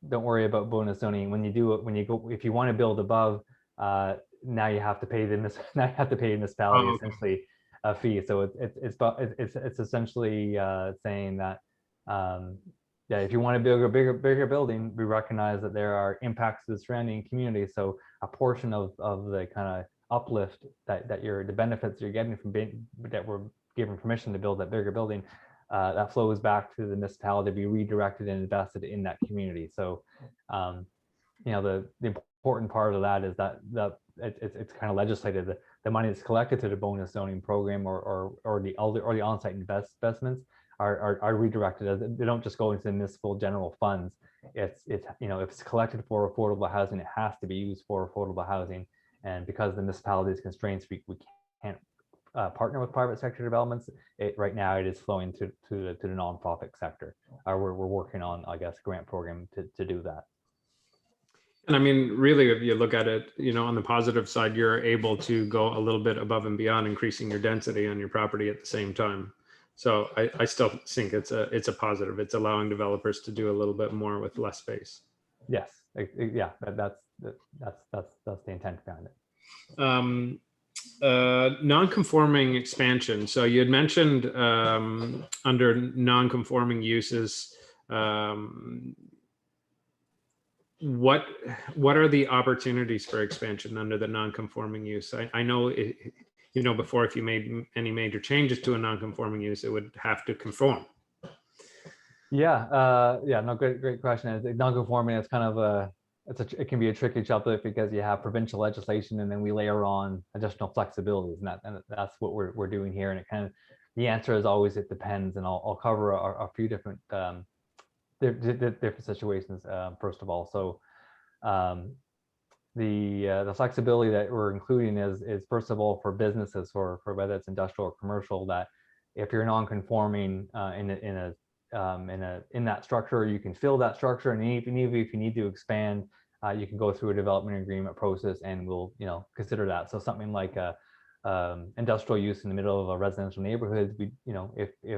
Speaker 2: don't worry about bonus zoning. When you go, if you want to build above, now you have to pay the municipality essentially a fee. So it's essentially saying that if you want to build a bigger building, we recognize that there are impacts to the surrounding community. So a portion of the kind of uplift that the benefits you're getting from that we're given permission to build that bigger building, that flows back to the municipality to be redirected and invested in that community. So the important part of that is that it's kind of legislated. The money that's collected through the bonus zoning program or the on-site investments are redirected. They don't just go into the municipal general funds. It's if it's collected for affordable housing, it has to be used for affordable housing. And because the municipality's constraints, we can't partner with private sector developments. Right now it is flowing to the nonprofit sector. We're working on, I guess, a grant program to do that.
Speaker 1: And I mean, really, if you look at it, on the positive side, you're able to go a little bit above and beyond, increasing your density on your property at the same time. So I still think it's a positive. It's allowing developers to do a little bit more with less space.
Speaker 2: Yes, yeah, that's the intent behind it.
Speaker 1: Non-conforming expansion. So you had mentioned under non-conforming uses. What are the opportunities for expansion under the non-conforming use? I know before, if you made any major changes to a non-conforming use, it would have to conform.
Speaker 2: Yeah, no, great question. Non-conforming, it's kind of it can be a tricky subject because you have provincial legislation and then we layer on additional flexibilities, and that's what we're doing here. And it kind of, the answer is always it depends, and I'll cover a few different different situations first of all. So the flexibility that we're including is first of all for businesses, for whether it's industrial or commercial, that if you're non-conforming in that structure, you can fill that structure, and even if you need to expand, you can go through a development agreement process, and we'll consider that. So something like industrial use in the middle of a residential neighborhood, if you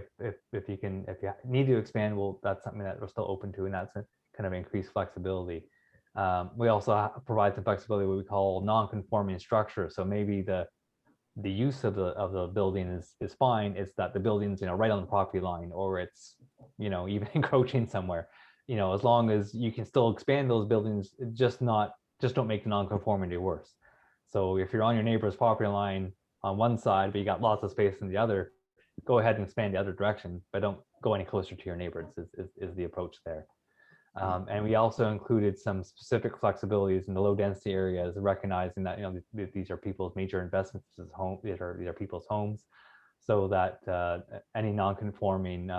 Speaker 2: need to expand, well, that's something that we're still open to, and that's a kind of increased flexibility. We also provide some flexibility, what we call non-conforming structure. So maybe the use of the building is fine. It's that the building's right on the property line, or it's even encroaching somewhere. As long as you can still expand those buildings, just don't make the non-conformity worse. So if you're on your neighbor's property line on one side, but you got lots of space in the other, go ahead and expand the other direction, but don't go any closer to your neighbors is the approach there. And we also included some specific flexibilities in the low density areas, recognizing that these are people's major investments, these are people's homes, so that any non-conforming,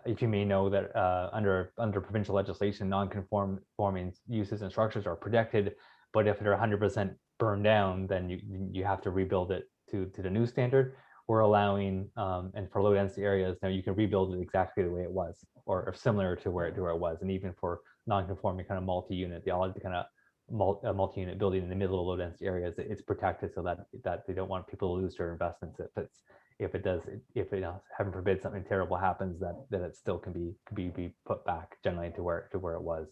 Speaker 2: if you may know that under provincial legislation, non-conforming uses and structures are protected, but if they're 100% burned down, then you have to rebuild it to the new standard. We're allowing, and for low density areas, now you can rebuild it exactly the way it was, or similar to where it was. And even for non-conforming kind of multi-unit, the kind of multi-unit building in the middle of low density areas, it's protected so that they don't want people to lose their investments. If heaven forbid something terrible happens, that it still can be put back generally to where it was.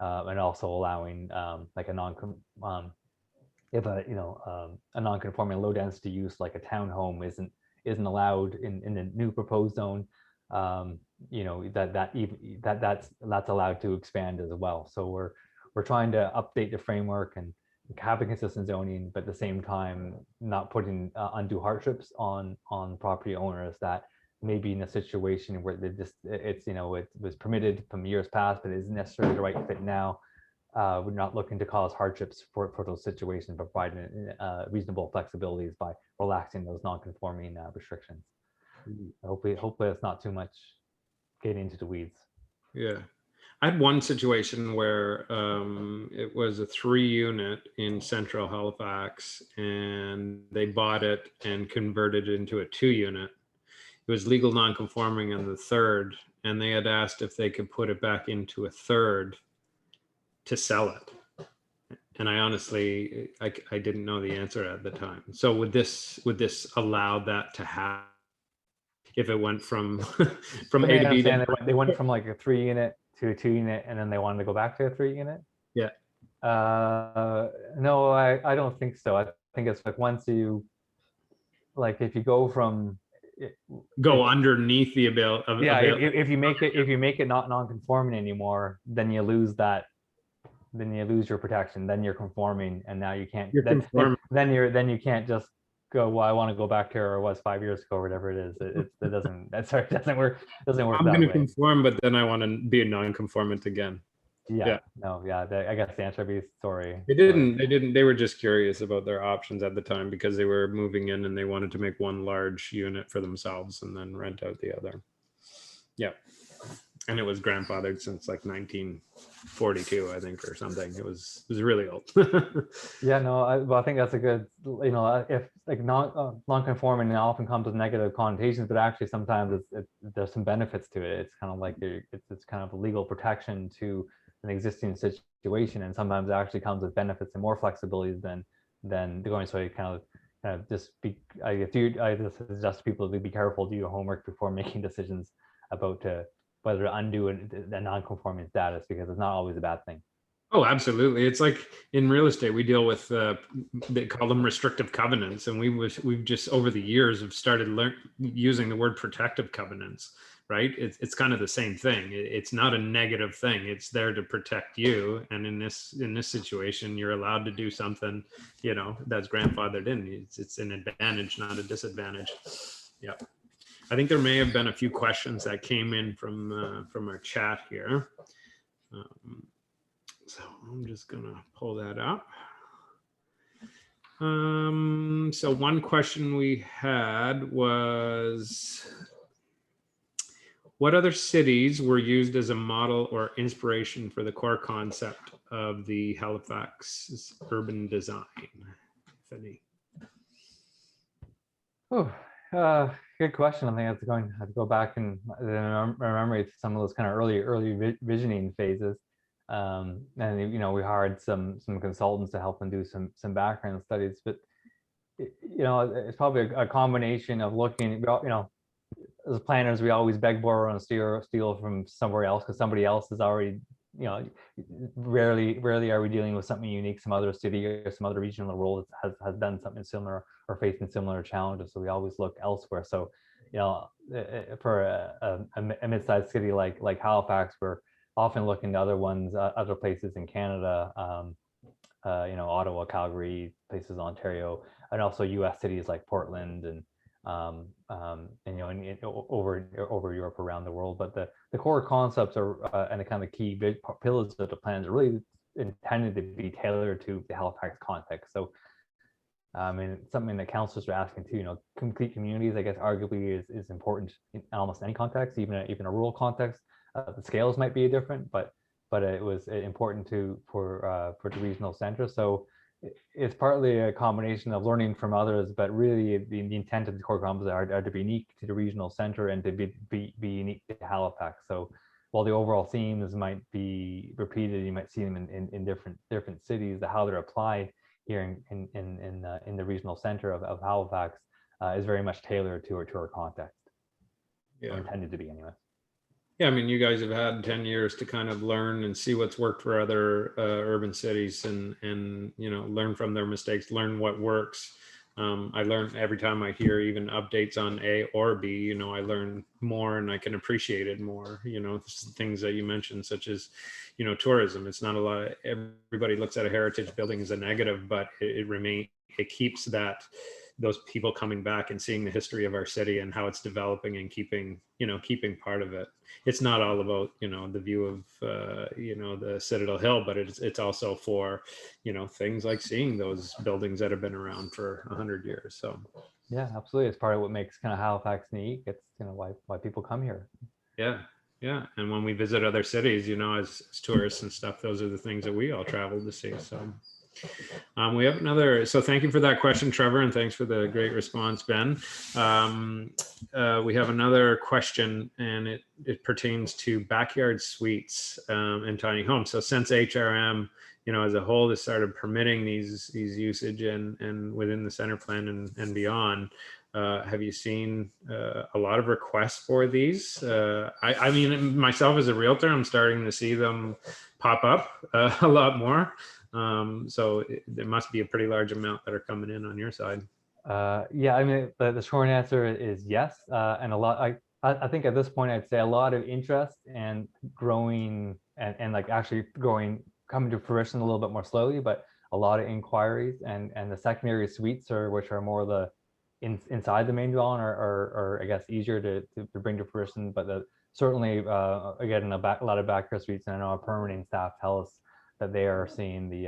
Speaker 2: And also allowing like a non-conforming low density use like a townhome isn't allowed in the new proposed zone, that's allowed to expand as well. So we're trying to update the framework and have a consistent zoning, but at the same time not putting undue hardships on property owners that maybe in a situation where it's, it was permitted from years past, but isn't necessarily the right fit now. We're not looking to cause hardships for those situations, but providing reasonable flexibilities by relaxing those non-conforming restrictions. Hopefully it's not too much getting into the weeds.
Speaker 1: Yeah. I had one situation where it was a 3-unit in central Halifax, and they bought it and converted it into a 2-unit. It was legal non-conforming on the third, and they had asked if they could put it back into a third to sell it. And I honestly, I didn't know the answer at the time. So would this allow that to happen if it went from from A to B?
Speaker 2: They went from like a 3-unit to a 2-unit, and then they wanted to go back to a 3-unit.
Speaker 1: Yeah.
Speaker 2: No, I don't think so. I think it's like once you, like, if you go from
Speaker 1: underneath the ability.
Speaker 2: Yeah, if you make it not non-conforming anymore, then you lose that. Then you lose your protection. Then you're conforming, and now you can't. Then you can't just go, well, I want to go back to where it was 5 years ago, or whatever it is. It doesn't work.
Speaker 1: I'm going to conform, but then I want to be a non-conformant again.
Speaker 2: Yeah. No. Yeah. I guess the answer would be sorry.
Speaker 1: They didn't. They were just curious about their options at the time because they were moving in and they wanted to make one large unit for themselves and then rent out the other. Yeah. And it was grandfathered since like 1942, I think, or something. It was really old.
Speaker 2: Yeah, no, I think that's a good, if like non-conforming often comes with negative connotations, but actually sometimes there's some benefits to it. It's kind of like it's kind of a legal protection to an existing situation, and sometimes it actually comes with benefits and more flexibilities than going. So you kind of just be. I just suggest people to be careful, do your homework before making decisions about whether to undo a non-conforming status, because it's not always a bad thing.
Speaker 1: Oh, absolutely. It's like in real estate, we deal with, they call them restrictive covenants. And we've just over the years have started using the word protective covenants, right? It's kind of the same thing. It's not a negative thing. It's there to protect you. And in this situation, you're allowed to do something, that's grandfathered in. It's an advantage, not a disadvantage. Yeah. I think there may have been a few questions that came in from our chat here. So I'm just gonna pull that up. So one question we had was, what other cities were used as a model or inspiration for the core concept of the Halifax urban design, if any?
Speaker 2: Oh, good question. I think I have to go back and remember some of those kind of early visioning phases. And we hired some consultants to help them do some background studies. But it's probably a combination of looking. As planners, we always beg, borrow, and steal from somewhere else, because somebody else is already. Rarely are we dealing with something unique. Some other city or some other region in the world has done something similar or facing similar challenges. So we always look elsewhere. So, for a mid-sized city like Halifax, we're often looking to other places in Canada, Ottawa, Calgary, places in Ontario, and also U.S. cities like Portland and over Europe, around the world. But the core concepts are and the kind of key big pillars of the plans are really intended to be tailored to the Halifax context. So something that councillors are asking too, complete communities, I guess arguably is important in almost any context, even a rural context. The scales might be different, but it was important for the regional center. So it's partly a combination of learning from others, but really the intent of the core competencies are to be unique to the regional center and to be unique to Halifax. So while the overall themes might be repeated, you might see them in different cities, how they're applied here in the regional center of Halifax is very much tailored to our context.
Speaker 1: Yeah.
Speaker 2: Or intended to be anyway.
Speaker 1: Yeah, I mean, you guys have had 10 years to kind of learn and see what's worked for other urban cities and learn from their mistakes, learn what works. I learn every time I hear even updates on A or B, I learn more and I can appreciate it more. Things that you mentioned, such as, tourism. It's not a lot. Everybody looks at a heritage building as a negative, but it keeps that those people coming back and seeing the history of our city and how it's developing and keeping part of it. It's not all about, the view of, the Citadel Hill, but it's also for, things like seeing those buildings that have been around for 100 years. So.
Speaker 2: Yeah, absolutely. It's part of what makes kind of Halifax unique. It's, why people come here.
Speaker 1: Yeah. Yeah. And when we visit other cities, as tourists and stuff, those are the things that we all travel to see. So we have another. So thank you for that question, Trevor. And thanks for the great response, Ben. We have another question, and it pertains to backyard suites and tiny homes. So since HRM, as a whole has started permitting these usage and within the center plan and beyond, have you seen a lot of requests for these? I mean, myself as a realtor, I'm starting to see them pop up a lot more. So there must be a pretty large amount that are coming in on your side.
Speaker 2: Yeah, I mean, the short answer is yes. And a lot, I think at this point, I'd say a lot of interest and growing and like actually coming to fruition a little bit more slowly, but a lot of inquiries and the secondary suites which are more the inside the main dwelling are I guess easier to bring to fruition. But certainly again, a lot of backyard suites, and I know our permitting staff tell us that they are seeing the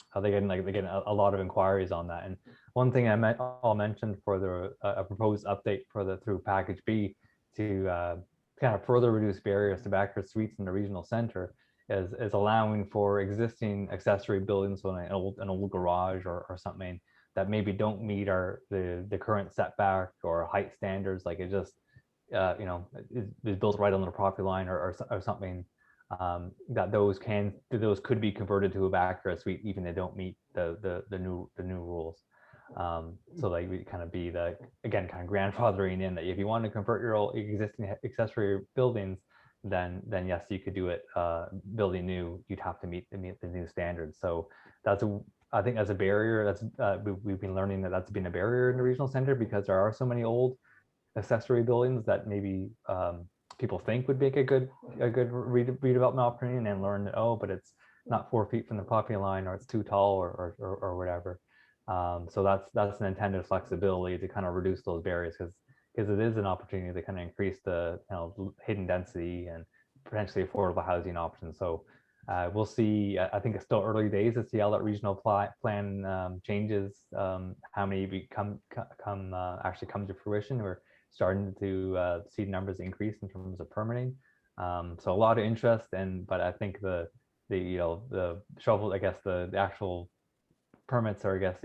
Speaker 2: how they're getting a lot of inquiries on that. And one thing I'll mention for the a proposed update through package B to kind of further reduce barriers to backyard suites in the regional center is allowing for existing accessory buildings, so an old garage or something that maybe don't meet the current setback or height standards, like it just is built right on the property line or something, that those could be converted to a backyard suite even they don't meet the new rules. So like we kind of be kind of grandfathering in that if you want to convert your old existing accessory buildings, then yes, you could do it. Building new, you'd have to meet the new standards. So I think as a barrier, we've been learning that's been a barrier in the regional center, because there are so many old accessory buildings that maybe people think would make a good redevelopment opportunity, and then learn that, but it's not 4 feet from the property line, or it's too tall, or whatever. So that's an intended flexibility to kind of reduce those barriers, because it is an opportunity to kind of increase the hidden density and potentially affordable housing options. So we'll see. I think it's still early days to see how that regional plan changes, how many actually come to fruition. We're starting to see numbers increase in terms of permitting. So a lot of interest, but I think the shovel, I guess the actual permits, or I guess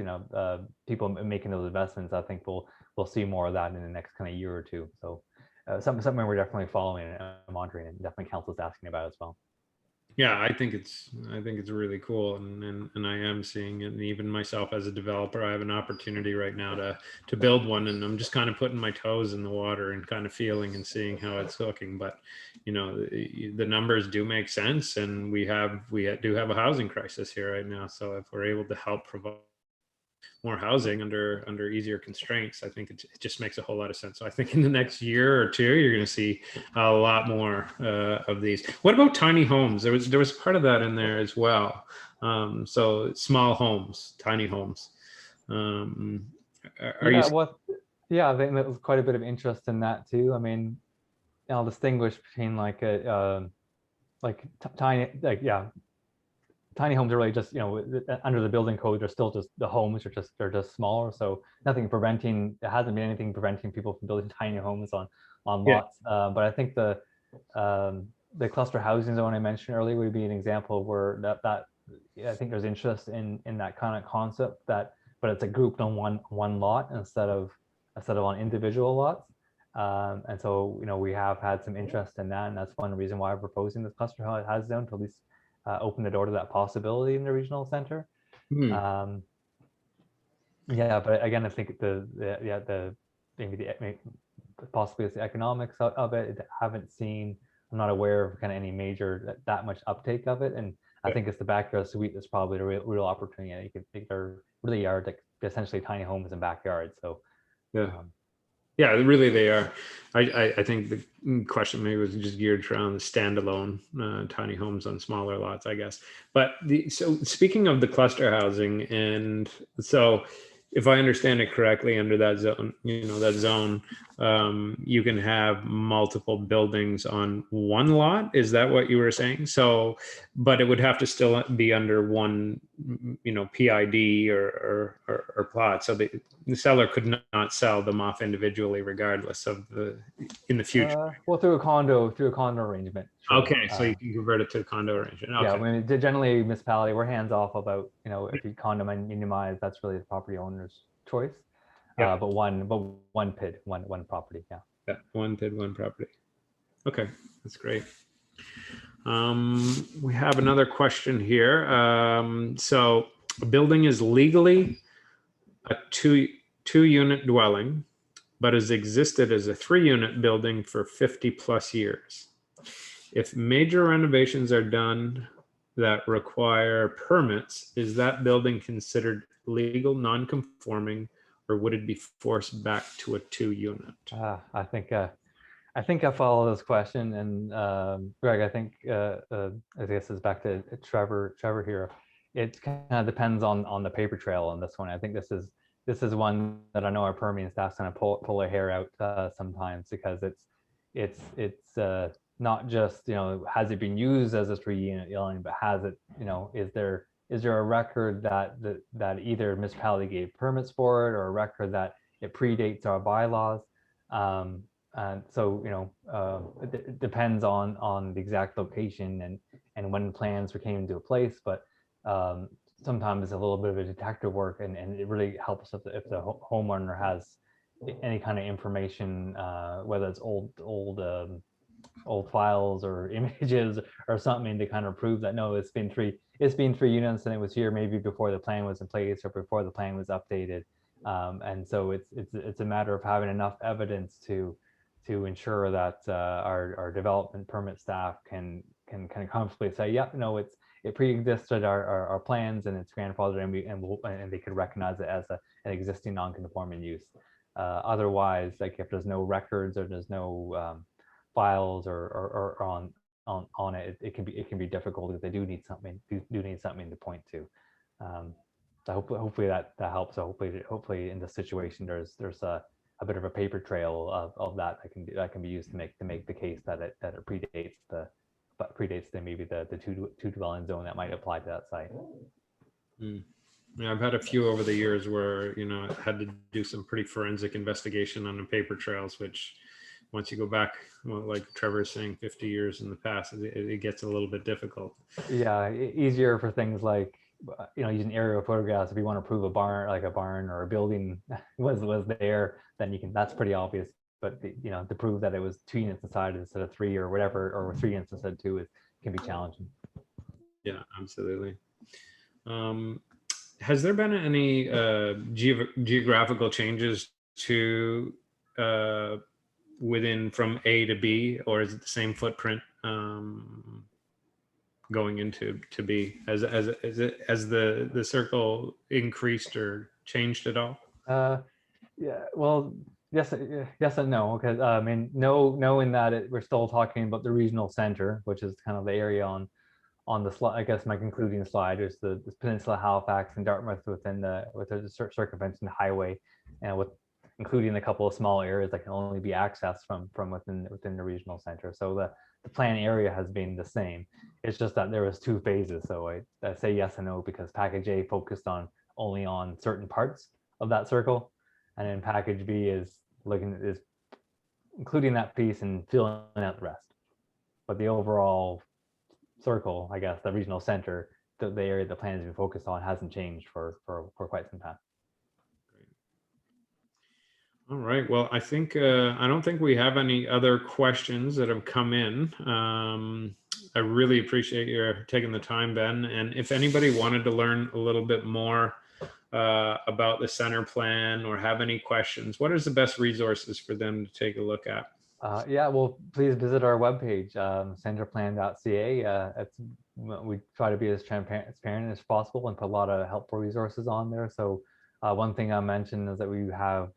Speaker 2: people making those investments, I think we'll see more of that in the next kind of year or two. So something we're definitely following and monitoring, and definitely council's asking about as well.
Speaker 1: Yeah, I think it's really cool, and I am seeing it. And even myself as a developer, I have an opportunity right now to build one, and I'm just kind of putting my toes in the water and kind of feeling and seeing how it's looking. But the numbers do make sense, and we do have a housing crisis here right now. So if we're able to help provide more housing under easier constraints, I think it just makes a whole lot of sense. So I think in the next year or two, you're going to see a lot more of these. What about tiny homes? There was part of that in there as well. So small homes, tiny homes. I
Speaker 2: think there was quite a bit of interest in that too. I mean, I'll distinguish between tiny homes are really just, under the building code, they're still just the homes they're just smaller. So there hasn't been anything preventing people from building tiny homes on lots. But I think the cluster housing zone I mentioned earlier would be an example of where that I think there's interest in that kind of concept, but it's a grouped on one lot instead of on individual lots. And so we have had some interest in that, and that's one reason why we're proposing this cluster housing zone, to at least open the door to that possibility in the regional center. But again, I think possibly it's the economics of it. I'm not aware of kind of any major that much uptake of it, and I think it's the backyard suite that's probably the real opportunity. You can think there really are essentially tiny homes and backyards. So
Speaker 1: yeah, really they are. I think the question maybe was just geared around the standalone tiny homes on smaller lots, I guess. But so speaking of the cluster housing, and so if I understand it correctly, under that zone, you can have multiple buildings on one lot. Is that what you were saying? So, but it would have to still be under one, PID or plot. So the seller could not sell them off individually, regardless of in the future.
Speaker 2: Well, through a condo arrangement. Sure.
Speaker 1: Okay, so you can convert it to a condo arrangement. Okay.
Speaker 2: Yeah, I mean, generally municipality, we're hands off about, if you condominiumize, that's really the property owner's choice.
Speaker 1: Yeah.
Speaker 2: But one PID, one property. Yeah.
Speaker 1: Yeah, one PID, one property. Okay, that's great. We have another question here. So a building is legally a two-unit dwelling, but has existed as a 3-unit building for 50 plus years. If major renovations are done that require permits, is that building considered legal, non-conforming, or would it be forced back to a 2-unit?
Speaker 2: I think I follow this question, and Greg, I think I guess it's back to Trevor here. It kind of depends on the paper trail on this one. I think this is one that I know our permitting staff's gonna pull their hair out sometimes, because it's not just, has it been used as a 3-unit dwelling, but has it, is there a record that either municipality gave permits for it, or a record that it predates our bylaws. And so, it depends on the exact location and when plans came into place, but sometimes it's a little bit of a detective work, and it really helps if the homeowner has any kind of information, whether it's old files or images or something, to kind of prove that no, it's been 3 units and it was here maybe before the plan was in place or before the plan was updated. And so it's a matter of having enough evidence to ensure that our development permit staff can comfortably say, yeah, no, it pre-existed our plans and it's grandfathered, and they could recognize it as an existing non-conforming use. Otherwise, like if there's no records or there's no files or on it, it can be difficult, if they do need something to point to. So hopefully that helps. So hopefully in this situation there's a bit of a paper trail of that can be used to make the case that it predates maybe the two dwelling zone that might apply to that site.
Speaker 1: Yeah, I've had a few over the years where I had to do some pretty forensic investigation on the paper trails, which once you go back, well, like Trevor is saying, 50 years in the past, it gets a little bit difficult.
Speaker 2: Yeah, easier for things like using aerial photographs. If you want to prove a barn or a building was there, then that's pretty obvious. But to prove that it was 2 units inside instead of 3 or whatever, or 3 units instead of 2, can be challenging.
Speaker 1: Yeah, absolutely. Has there been any geographical changes to within from A to B, or is it the same footprint going into B as the circle increased or changed at all?
Speaker 2: Yeah, well, yes and no, because I mean, no in that we're still talking about the regional center, which is kind of the area on the slide. I guess my concluding slide is the peninsula, Halifax, and Dartmouth with the circumvention highway, and with including a couple of small areas that can only be accessed from within the regional center. So the plan area has been the same. It's just that there was 2 phases. So I say yes and no, because package A focused only on certain parts of that circle, and then package B is including that piece and filling out the rest. But the overall circle, I guess, the regional center, the area the plan has been focused on, hasn't changed for quite some time.
Speaker 1: All right. Well, I think I don't think we have any other questions that have come in. I really appreciate your taking the time, Ben. And if anybody wanted to learn a little bit more about the center plan or have any questions, what is the best resources for them to take a look at?
Speaker 2: Yeah, well, please visit our webpage, centerplan.ca. We try to be as transparent as possible and put a lot of helpful resources on there. So one thing I mentioned is that we have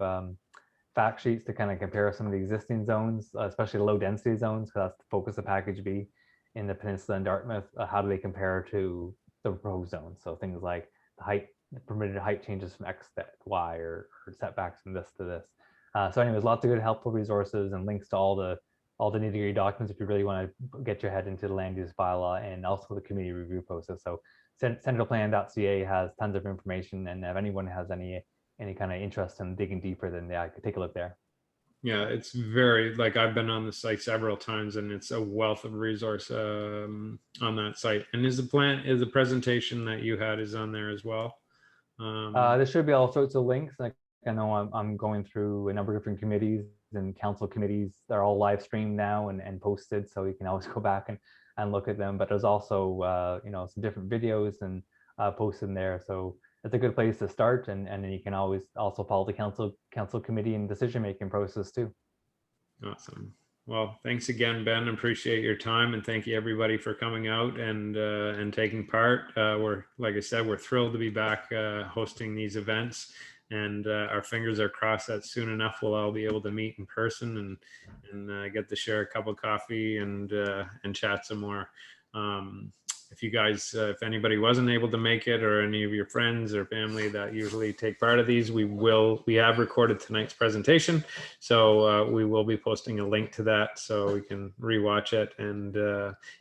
Speaker 2: fact sheets to kind of compare some of the existing zones, especially low density zones, because that's the focus of package B in the peninsula and Dartmouth. How do they compare to the proposed zones? So things like the height permitted height changes from X to Y, or setbacks from this to this. So anyways, lots of good helpful resources and links to all the nitty-gritty documents if you really want to get your head into the land use bylaw, and also the community review process. So centralplan.ca has tons of information, and if anyone has any kind of interest in digging deeper, then yeah, I could take a look there.
Speaker 1: Yeah, it's very, like, I've been on the site several times, and it's a wealth of resource on that site. And is the presentation that you had is on there as well?
Speaker 2: There should be all sorts of links. Like, I know I'm going through a number of different committees and council committees. They're all live streamed now and posted, so you can always go back and look at them. But there's also some different videos and posted in there. So it's a good place to start, and then you can always also follow the council committee and decision making process too.
Speaker 1: Awesome. Well, thanks again, Ben. Appreciate your time, and thank you everybody for coming out and taking part. Like I said, we're thrilled to be back hosting these events, and our fingers are crossed that soon enough we'll all be able to meet in person and get to share a cup of coffee and chat some more. If you guys, if anybody wasn't able to make it, or any of your friends or family that usually take part of these, we have recorded tonight's presentation. So we will be posting a link to that so we can rewatch it. And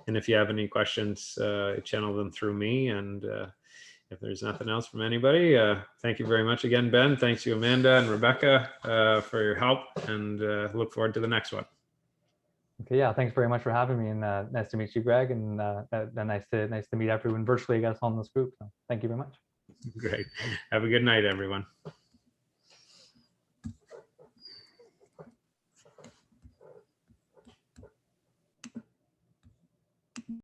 Speaker 1: if you have any questions, channel them through me. And if there's nothing else from anybody, thank you very much again, Ben. Thanks you, Amanda and Rebecca, for your help, and look forward to the next one.
Speaker 2: Okay, yeah, thanks very much for having me, and nice to meet you, Greg, and nice to meet everyone virtually, I guess, on this group. So thank you very much.
Speaker 1: Great. Have a good night, everyone.